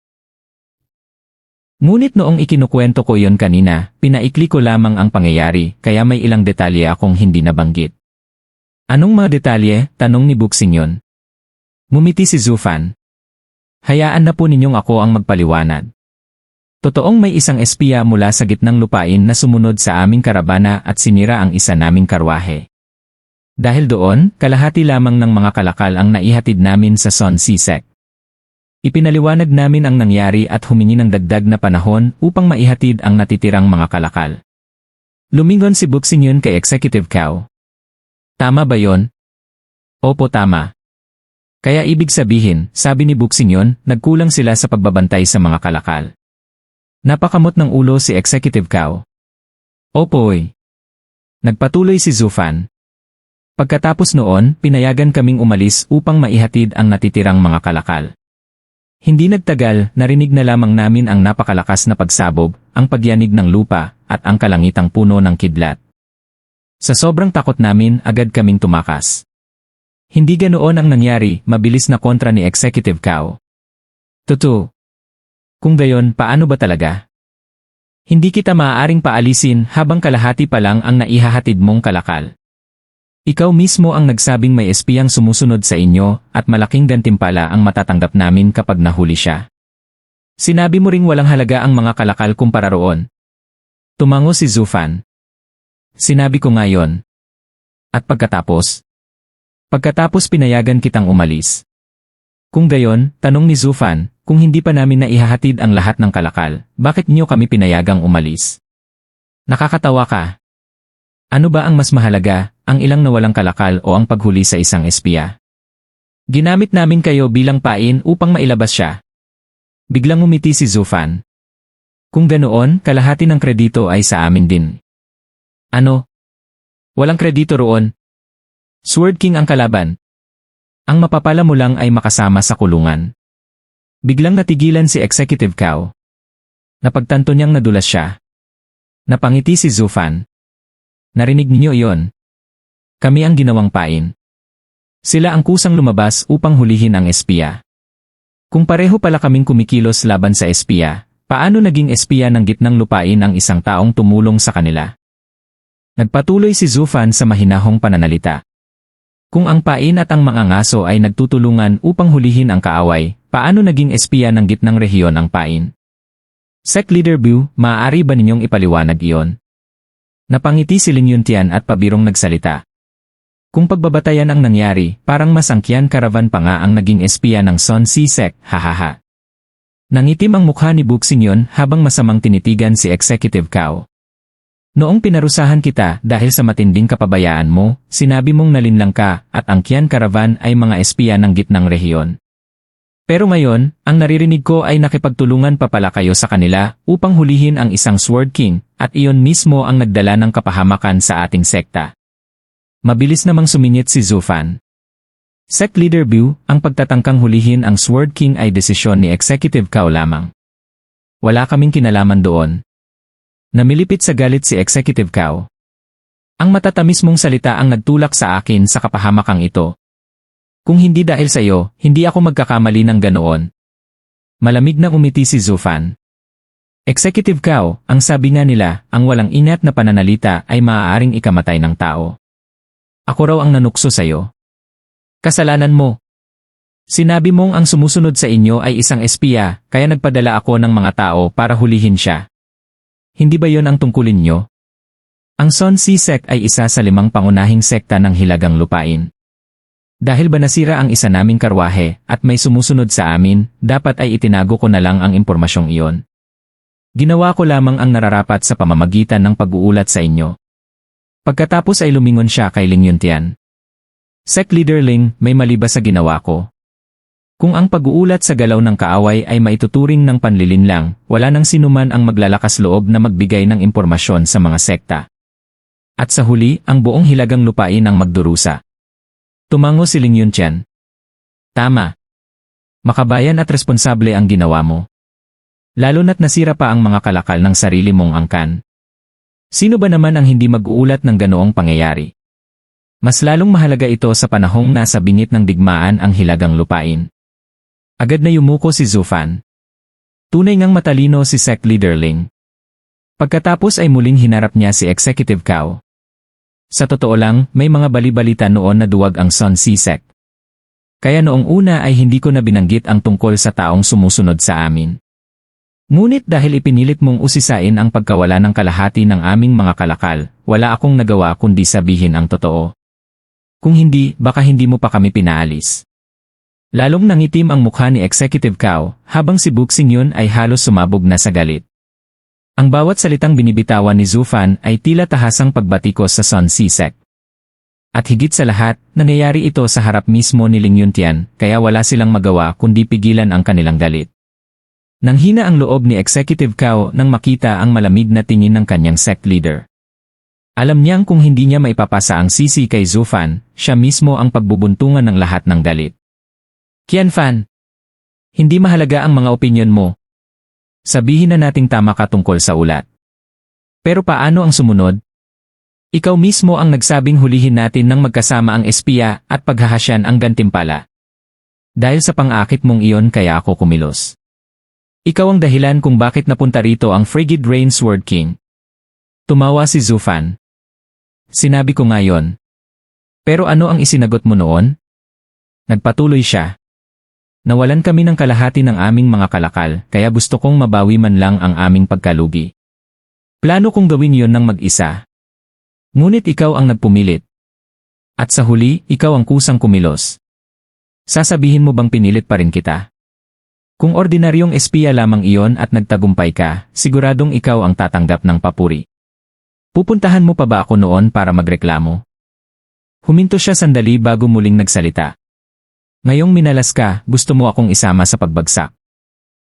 Ngunit noong ikinukwento ko yon kanina, pinaikli ko lamang ang pangyayari, kaya may ilang detalye akong hindi nabanggit. Anong mga detalye? Tanong ni Buxingyon. Ngumiti si Zufan. Hayaan na po ninyong ako ang magpaliwanag. Totoong may isang espiya mula sa gitnang lupain na sumunod sa aming karabana at sinira ang isa naming karwahe. Dahil doon, kalahati lamang ng mga kalakal ang naihatid namin sa Sun Sea Sect. Ipinaliwanag namin ang nangyari at humingi ng dagdag na panahon upang maihatid ang natitirang mga kalakal. Lumingon si Buxingyon kay Executive Cao. Tama ba yon? Opo, tama. Kaya ibig sabihin, sabi ni Buxingyon, nagkulang sila sa pagbabantay sa mga kalakal. Napakamot ng ulo si Executive Cao. Opoy. Nagpatuloy si Zufan. Pagkatapos noon, pinayagan kaming umalis upang maihatid ang natitirang mga kalakal. Hindi nagtagal, narinig na lamang namin ang napakalakas na pagsabog, ang pagyanig ng lupa, at ang kalangitang puno ng kidlat. Sa sobrang takot namin, agad kaming tumakas. Hindi ganoon ang nangyari, mabilis na kontra ni Executive Cao. Totoo. Kung gayon, paano ba talaga? Hindi kita maaaring paalisin habang kalahati pa lang ang naihahatid mong kalakal. Ikaw mismo ang nagsabing may espiyang sumusunod sa inyo at malaking gantimpala ang matatanggap namin kapag nahuli siya. Sinabi mo ring walang halaga ang mga kalakal kumpara roon. Tumango si Zufan. Sinabi ko ngayon. At pagkatapos pinayagan kitang umalis. Kung gayon, tanong ni Zufan, kung hindi pa namin naihahatid ang lahat ng kalakal, bakit niyo kami pinayagang umalis? Nakakatawa ka. Ano ba ang mas mahalaga, ang ilang nawalang kalakal o ang paghuli sa isang espiya? Ginamit namin kayo bilang pain upang mailabas siya. Biglang umiti si Zufan. Kung ganoon, kalahati ng kredito ay sa amin din. Ano? Walang kredito roon. Sword King ang kalaban. Ang mapapala mo lang ay makasama sa kulungan. Biglang natigilan si Executive Cao. Napagtanto niyang nadulas siya. Napangiti si Zufan. Narinig niyo iyon? Kami ang ginawang pain. Sila ang kusang lumabas upang hulihin ang espiya. Kung pareho pala kaming kumikilos laban sa espiya, paano naging espiya ng gitnang lupain ang isang taong tumulong sa kanila? Nagpatuloy si Zufan sa mahinahong pananalita. Kung ang pain at ang mga ngaso ay nagtutulungan upang hulihin ang kaaway, paano naging espiya ng gitnang rehiyon ang pain? Sec Leader Bu, maaari ba ninyong ipaliwanag iyon? Napangiti si Ling Yuntian at pabirong nagsalita. Kung pagbabatayan ang nangyari, parang mas ang Qian Caravan pa nga ang naging espiya ng Sun Sisek, hahaha. Nangitim ang mukha ni Buxingyon habang masamang tinitigan si Executive Cao. Noong pinarusahan kita dahil sa matinding kapabayaan mo, sinabi mong nalinlang ka at ang Qian Caravan ay mga espiya ng gitnang rehiyon. Pero ngayon, ang naririnig ko ay nakipagtulungan pa pala kayo sa kanila upang hulihin ang isang Sword King at iyon mismo ang nagdala ng kapahamakan sa ating sekta. Mabilis namang sumingit si Zufan. Sec Leader Bu, ang pagtatangkang hulihin ang Sword King ay desisyon ni Executive Cao lamang. Wala kaming kinalaman doon. Namilipit sa galit si Executive Cao. Ang matatamis mong salita ang nagtulak sa akin sa kapahamakang ito. Kung hindi dahil sa iyo, hindi ako magkakamali ng ganoon. Malamig na umiti si Zufan. Executive Cao, ang sabi nga nila, ang walang ingat na pananalita ay maaaring ikamatay ng tao. Ako raw ang nanukso sa iyo. Kasalanan mo. Sinabi mong ang sumusunod sa inyo ay isang espiya, kaya nagpadala ako ng mga tao para hulihin siya. Hindi ba yon ang tungkulin nyo? Ang Sun Sisek ay isa sa 5 pangunahing sekta ng Hilagang Lupain. Dahil ba nasira ang isa naming karwahe at may sumusunod sa amin, dapat ay itinago ko na lang ang impormasyong iyon. Ginawa ko lamang ang nararapat sa pamamagitan ng pag-uulat sa inyo. Pagkatapos ay lumingon siya kay Ling Yuntian. Sec Leader Ling, may mali ba sa ginawa ko? Kung ang pag-uulat sa galaw ng kaaway ay maituturing ng panlilinlang, wala nang sinuman ang maglalakas loob na magbigay ng impormasyon sa mga sekta. At sa huli, ang buong Hilagang Lupain ang magdurusa. Tumango si Ling Yuntian. Tama. Makabayan at responsable ang ginawa mo. Lalo na't nasira pa ang mga kalakal ng sarili mong angkan. Sino ba naman ang hindi mag-uulat ng ganoong pangyayari? Mas lalong mahalaga ito sa panahong nasa bingit ng digmaan ang Hilagang Lupain. Agad na yumuko si Zufan. Tunay ngang matalino si Sec Leader Ling. Pagkatapos ay muling hinarap niya si Executive Cao. Sa totoo lang, may mga bali-balita noon na duwag ang Sun Sisek. Kaya noong una ay hindi ko na binanggit ang tungkol sa taong sumusunod sa amin. Ngunit dahil ipinilit mong usisain ang pagkawala ng kalahati ng aming mga kalakal, wala akong nagawa kundi sabihin ang totoo. Kung hindi, baka hindi mo pa kami pinaalis. Lalong nangitim ang mukha ni Executive Cao, habang si Buxingyon ay halos sumabog na sa galit. Ang bawat salitang binibitawan ni Zufan ay tila tahasang pagbatikos sa Sun Sisek. At higit sa lahat, nangyayari ito sa harap mismo ni Ling Yuntian, kaya wala silang magawa kundi pigilan ang kanilang galit. Nanghina ang loob ni Executive Cao nang makita ang malamig na tingin ng kanyang sect leader. Alam niyang kung hindi niya maipapasa ang sisi kay Zufan, siya mismo ang pagbubuntungan ng lahat ng galit. Qianfan, hindi mahalaga ang mga opinyon mo. Sabihin na nating tama ka tungkol sa ulat. Pero paano ang sumunod? Ikaw mismo ang nagsabing hulihin natin nang magkasama ang espiya at paghahasyan ang gantimpala. Dahil sa pang-akit mong iyon kaya ako kumilos. Ikaw ang dahilan kung bakit napunta rito ang Frigid Rain Sword King. Tumawa si Zufan. Sinabi ko ngayon. Pero ano ang isinagot mo noon? Nagpatuloy siya. Nawalan kami ng kalahati ng aming mga kalakal, kaya gusto kong mabawi man lang ang aming pagkalugi. Plano kong gawin yon ng mag-isa. Ngunit ikaw ang nagpumilit. At sa huli, ikaw ang kusang kumilos. Sasabihin mo bang pinilit pa rin kita? Kung ordinaryong espiya lamang iyon at nagtagumpay ka, siguradong ikaw ang tatanggap ng papuri. Pupuntahan mo pa ba ako noon para magreklamo? Huminto siya sandali bago muling nagsalita. Ngayong minalas ka, gusto mo akong isama sa pagbagsak.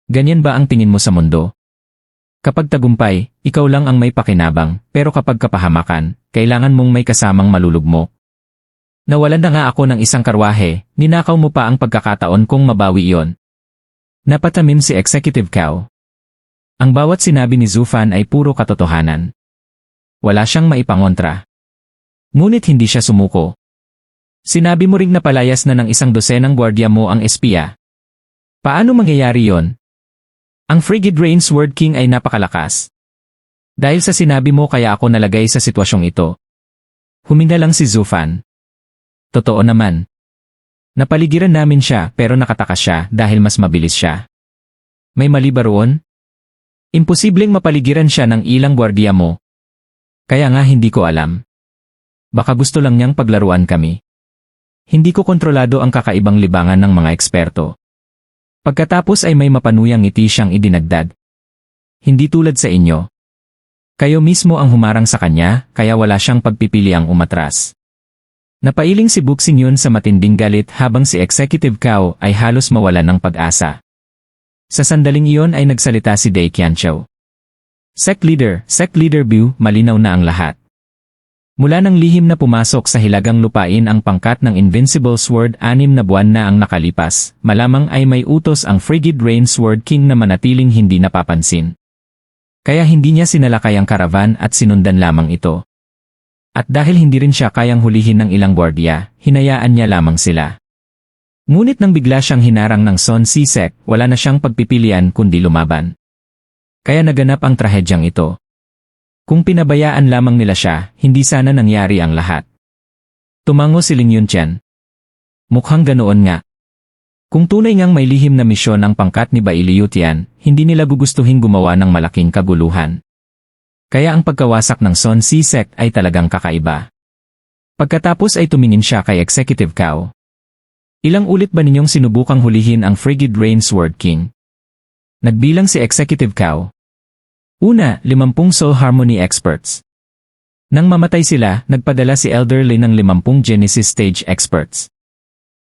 Ganyan ba ang tingin mo sa mundo? Kapag tagumpay, ikaw lang ang may pakinabang, pero kapag kapahamakan, kailangan mong may kasamang malulugmok. Nawalan na nga ako ng isang karwahe, ninakaw mo pa ang pagkakataon kong mabawi iyon. Napatamim si Executive Cao. Ang bawat sinabi ni Zufan ay puro katotohanan. Wala siyang maipangontra. Ngunit hindi siya sumuko. Sinabi mo ring napalayas na ng 100 gwardiya mo ang espiya. Paano mangyayari yon? Ang Frigid Rain Sword King ay napakalakas. Dahil sa sinabi mo kaya ako nalagay sa sitwasyong ito. Huminga lang si Zufan. Totoo naman. Napaligiran namin siya pero nakatakas siya dahil mas mabilis siya. May mali ba roon? Imposibleng mapaligiran siya ng ilang gwardiya mo. Kaya nga hindi ko alam. Baka gusto lang niyang paglaruan kami. Hindi ko kontrolado ang kakaibang libangan ng mga eksperto. Pagkatapos ay may mapanuyang ngiti siyang idinagdag. Hindi tulad sa inyo. Kayo mismo ang humarang sa kanya, kaya wala siyang pagpipiliang umatras. Napailing si Buxing Yun sa matinding galit habang si Executive Cao ay halos mawalan ng pag-asa. Sa sandaling iyon ay nagsalita si Dai Qianqiu. Sect Leader Bu, malinaw na ang lahat. Mula nang lihim na pumasok sa hilagang lupain ang pangkat ng Invincible Sword 6 na buwan na ang nakalipas, malamang ay may utos ang Frigid Rain Sword King na manatiling hindi napapansin. Kaya hindi niya sinalakay ang karavan at sinundan lamang ito. At dahil hindi rin siya kayang hulihin ng ilang gwardiya, hinayaan niya lamang sila. Ngunit nang bigla siyang hinarang ng Son Sisek, wala na siyang pagpipilian kundi lumaban. Kaya naganap ang trahedyang ito. Kung pinabayaan lamang nila siya, hindi sana nangyari ang lahat. Tumango si Ling Yunqian. Mukhang ganoon nga. Kung tunay ngang may lihim na misyon ang pangkat ni Bai Liu Tian, hindi nila gugustuhin gumawa ng malaking kaguluhan. Kaya ang pagkawasak ng Son Sisek ay talagang kakaiba. Pagkatapos ay tumingin siya kay Executive Cao. Ilang ulit ba ninyong sinubukang hulihin ang Frigid Rain Sword King? Nagbilang si Executive Cao. Una, 50 Soul Harmony Experts. Nang mamatay sila, nagpadala si Elder Lin ng 50 Genesis Stage Experts.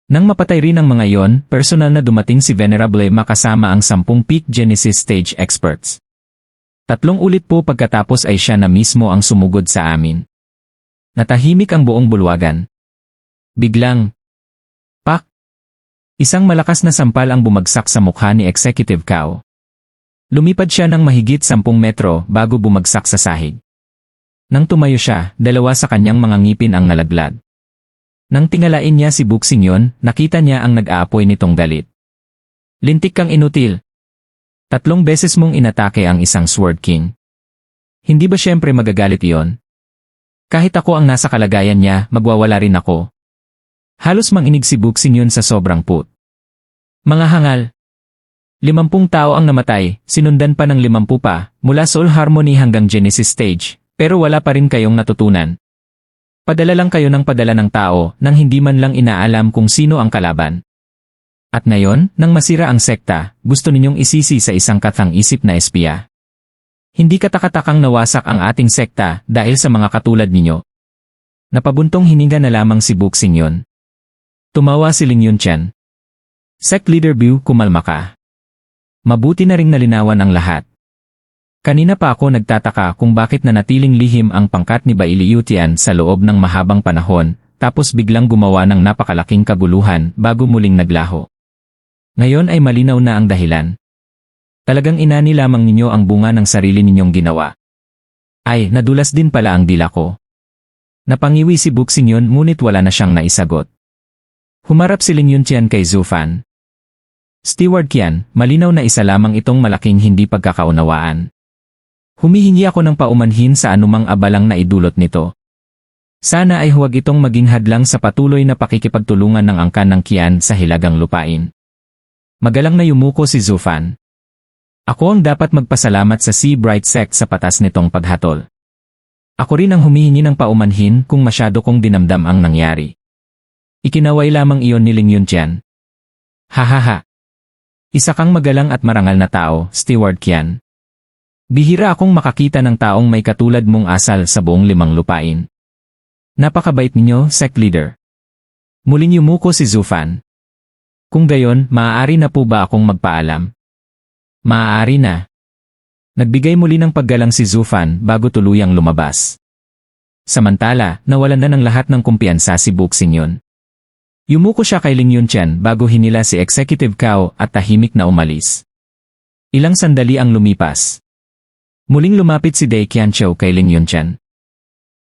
Nang mapatay rin ang mga yon, personal na dumating si Venerable makasama ang 10 Peak Genesis Stage Experts. 3 ulit po pagkatapos ay siya na mismo ang sumugod sa amin. Natahimik ang buong bulwagan. Biglang, pak! Isang malakas na sampal ang bumagsak sa mukha ni Executive Cao. Lumipad siya ng mahigit 10 metro bago bumagsak sa sahig. Nang tumayo siya, 2 sa kanyang mga ngipin ang nalaglag. Nang tingalain niya si Buxing Yun, nakita niya ang nag-aapoy nitong galit. Lintik kang inutil. 3 beses mong inatake ang isang Sword King. Hindi ba siyempre magagalit iyon? Kahit ako ang nasa kalagayan niya, magwawala rin ako. Halos manginig si Buxing Yun sa sobrang put. Mga hangal. 50 tao ang namatay, sinundan pa ng 50 pa, mula Soul Harmony hanggang Genesis Stage, pero wala pa rin kayong natutunan. Padala lang kayo ng padala ng tao nang hindi man lang inaalam kung sino ang kalaban. At ngayon, nang masira ang sekta, gusto ninyong isisi sa isang katang-isip na espiya. Hindi katakatakang nawasak ang ating sekta dahil sa mga katulad ninyo. Napabuntong hininga na lamang si Buxing Yun. Tumawa si Ling Yunqian. Sect Leader Bu, kumalma ka. Mabuti na ring nalinawan ang lahat. Kanina pa ako nagtataka kung bakit nanatiling lihim ang pangkat ni Bai Liu Tian sa loob ng mahabang panahon, tapos biglang gumawa ng napakalaking kaguluhan bago muling naglaho. Ngayon ay malinaw na ang dahilan. Talagang inani lamang ninyo ang bunga ng sarili ninyong ginawa. Ay, nadulas din pala ang dila ko. Napangiwi si Buxing Yun ngunit wala na siyang naisagot. Humarap si Ling Yunqian kay Zufan. Steward Qian, malinaw na isa lamang itong malaking hindi pagkakaunawaan. Humihingi ako ng paumanhin sa anumang abalang na idulot nito. Sana ay huwag itong maging hadlang sa patuloy na pakikipagtulungan ng angkan ng Qian sa hilagang lupain. Magalang na yumuko si Zufan. Ako ang dapat magpasalamat sa Sea Bright Sect sa patas nitong paghatol. Ako rin ang humihingi ng paumanhin kung masyado kong dinamdam ang nangyari. Ikinaway lamang iyon ni Ling Yunqian. Hahaha. Isa kang magalang at marangal na tao, Steward Qian. Bihira akong makakita ng taong may katulad mong asal sa buong 5 lupain. Napakabait ninyo, sect leader. Muling yumuko si Zufan. Kung gayon, maaari na po ba akong magpaalam? Maaari na. Nagbigay muli ng paggalang si Zufan bago tuluyang lumabas. Samantala, nawalan na ng lahat ng kumpiyansa si Buxing yun. Yumuko siya kay Ling Yunqian bago hinila si Executive Cao at tahimik na umalis. Ilang sandali ang lumipas. Muling lumapit si Dai Qianqiu kay Ling Yunqian.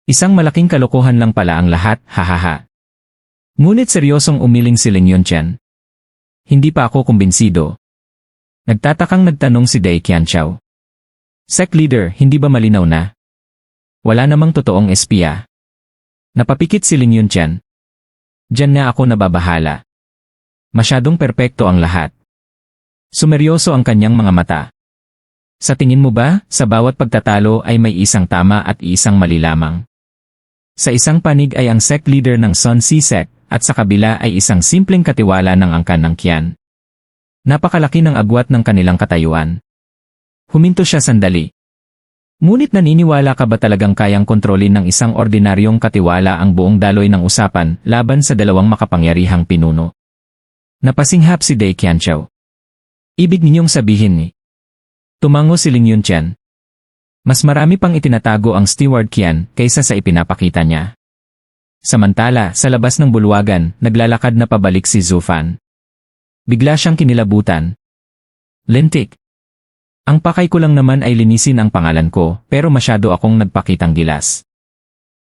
Isang malaking kalokohan lang pala ang lahat, hahaha. Ngunit seryosong umiling si Ling Yunqian. Hindi pa ako kumbinsido. Nagtatakang nagtanong si Dai Qianqiu. Sect leader, hindi ba malinaw na? Wala namang totoong espiya. Napapikit si Ling Yunqian. Diyan na ako nababahala. Masyadong perpekto ang lahat. Sumeryoso ang kanyang mga mata. Sa tingin mo ba, sa bawat pagtatalo ay may isang tama at isang mali lamang? Sa isang panig ay ang sect leader ng Sun Si Sect, at sa kabila ay isang simpleng katiwala ng angkan ng Qian. Napakalaki ng agwat ng kanilang katayuan. Huminto siya sandali. Ngunit naniniwala ka ba talagang kayang kontrolin ng isang ordinaryong katiwala ang buong daloy ng usapan laban sa 2 makapangyarihang pinuno? Napasinghap si Dai Qianqiu. Ibig ninyong sabihin ni? Tumango si Ling Yunqian. Mas marami pang itinatago ang Steward Qian kaysa sa ipinapakita niya. Samantala, sa labas ng bulwagan, naglalakad na pabalik si Zufan. Bigla siyang kinilabutan. Lintik. Ang pakay ko lang naman ay linisin ang pangalan ko, pero masyado akong nagpakitang gilas.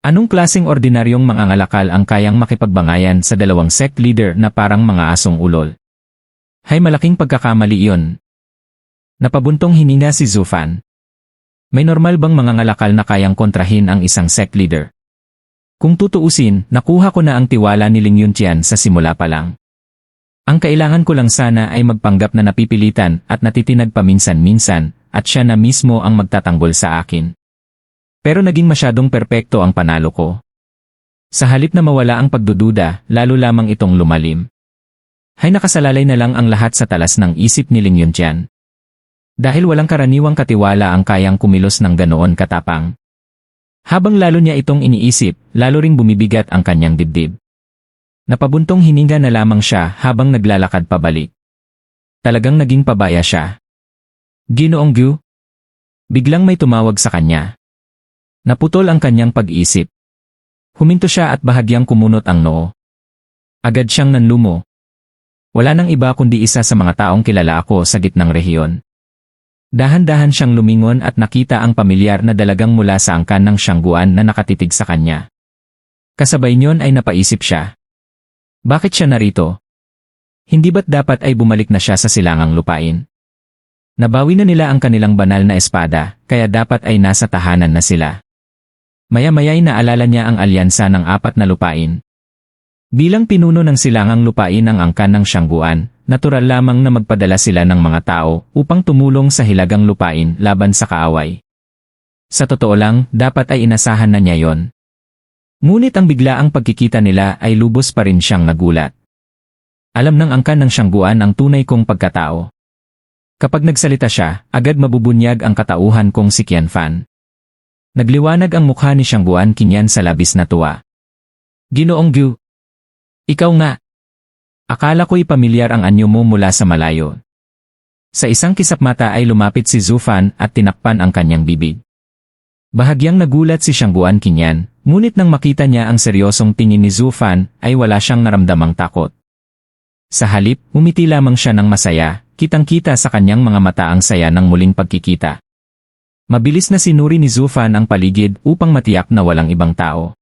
Anong klaseng ordinaryong mangangalakal ang kayang makipagbangayan sa 2 sect leader na parang mga asong ulol? Hay, malaking pagkakamali iyon. Napabuntong hininga si Zufan. May normal bang mangangalakal na kayang kontrahin ang isang sect leader? Kung tutuusin, nakuha ko na ang tiwala ni Ling Yunqian sa simula pa lang. Ang kailangan ko lang sana ay magpanggap na napipilitan at natitinag paminsan-minsan, at siya na mismo ang magtatanggol sa akin. Pero naging masyadong perpekto ang panalo ko. Sa halip na mawala ang pagdududa, lalo lamang itong lumalim. Hay, nakasalalay na lang ang lahat sa talas ng isip ni Ling Yunqian. Dahil walang karaniwang katiwala ang kayang kumilos ng ganoon katapang. Habang lalo niya itong iniisip, lalo ring bumibigat ang kanyang dibdib. Napabuntong hininga na lamang siya habang naglalakad pabalik. Talagang naging pabaya siya. Ginoong Gu? Biglang may tumawag sa kanya. Naputol ang kanyang pag-iisip. Huminto siya at bahagyang kumunot ang noo. Agad siyang nanlumo. Wala nang iba kundi isa sa mga taong kilala ako sa gitnang rehiyon. Dahan-dahan siyang lumingon at nakita ang pamilyar na dalagang mula sa angkan ng Shangguan na nakatitig sa kanya. Kasabay niyon ay napaisip siya. Bakit siya narito? Hindi ba't dapat ay bumalik na siya sa silangang lupain? Nabawi na nila ang kanilang banal na espada, kaya dapat ay nasa tahanan na sila. Maya-maya'y naalala niya ang alyansa ng 4 na lupain. Bilang pinuno ng silangang lupain ang angkan ng Shangguan, natural lamang na magpadala sila ng mga tao upang tumulong sa hilagang lupain laban sa kaaway. Sa totoo lang, dapat ay inasahan na niya yon. Ngunit ang biglaang pagkikita nila ay lubos pa rin siyang nagulat. Alam ng angkan ng Shangguan ang tunay kong pagkatao. Kapag nagsalita siya, agad mabubunyag ang katauhan kong si Qianfan. Nagliwanag ang mukha ni Shangguan Qinyan sa labis na tuwa. Ginoong Gu. Ikaw nga. Akala ko'y pamilyar ang anyo mo mula sa malayo. Sa isang kisap mata ay lumapit si Zufan at tinakpan ang kanyang bibig. Bahagyang nagulat si Shangguan Qinyan, ngunit nang makita niya ang seryosong tingin ni Zufan, ay wala siyang naramdamang takot. Sa halip, umiti lamang siya ng masaya, kitang-kita sa kanyang mga mata ang saya ng muling pagkikita. Mabilis na sinuri ni Zufan ang paligid upang matiyak na walang ibang tao.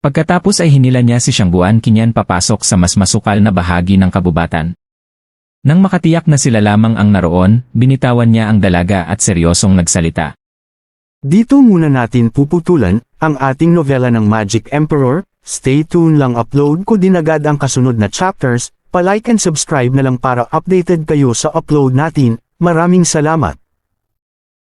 Pagkatapos ay hinila niya si Shangguan Qinyan papasok sa mas masukal na bahagi ng kabubatan. Nang makatiyak na sila lamang ang naroon, binitawan niya ang dalaga at seryosong nagsalita. Dito muna natin puputulan ang ating nobela ng Magic Emperor. Stay tuned lang, upload ko din agad ang kasunod na chapters. Pa-like and subscribe na lang para updated kayo sa upload natin. Maraming salamat.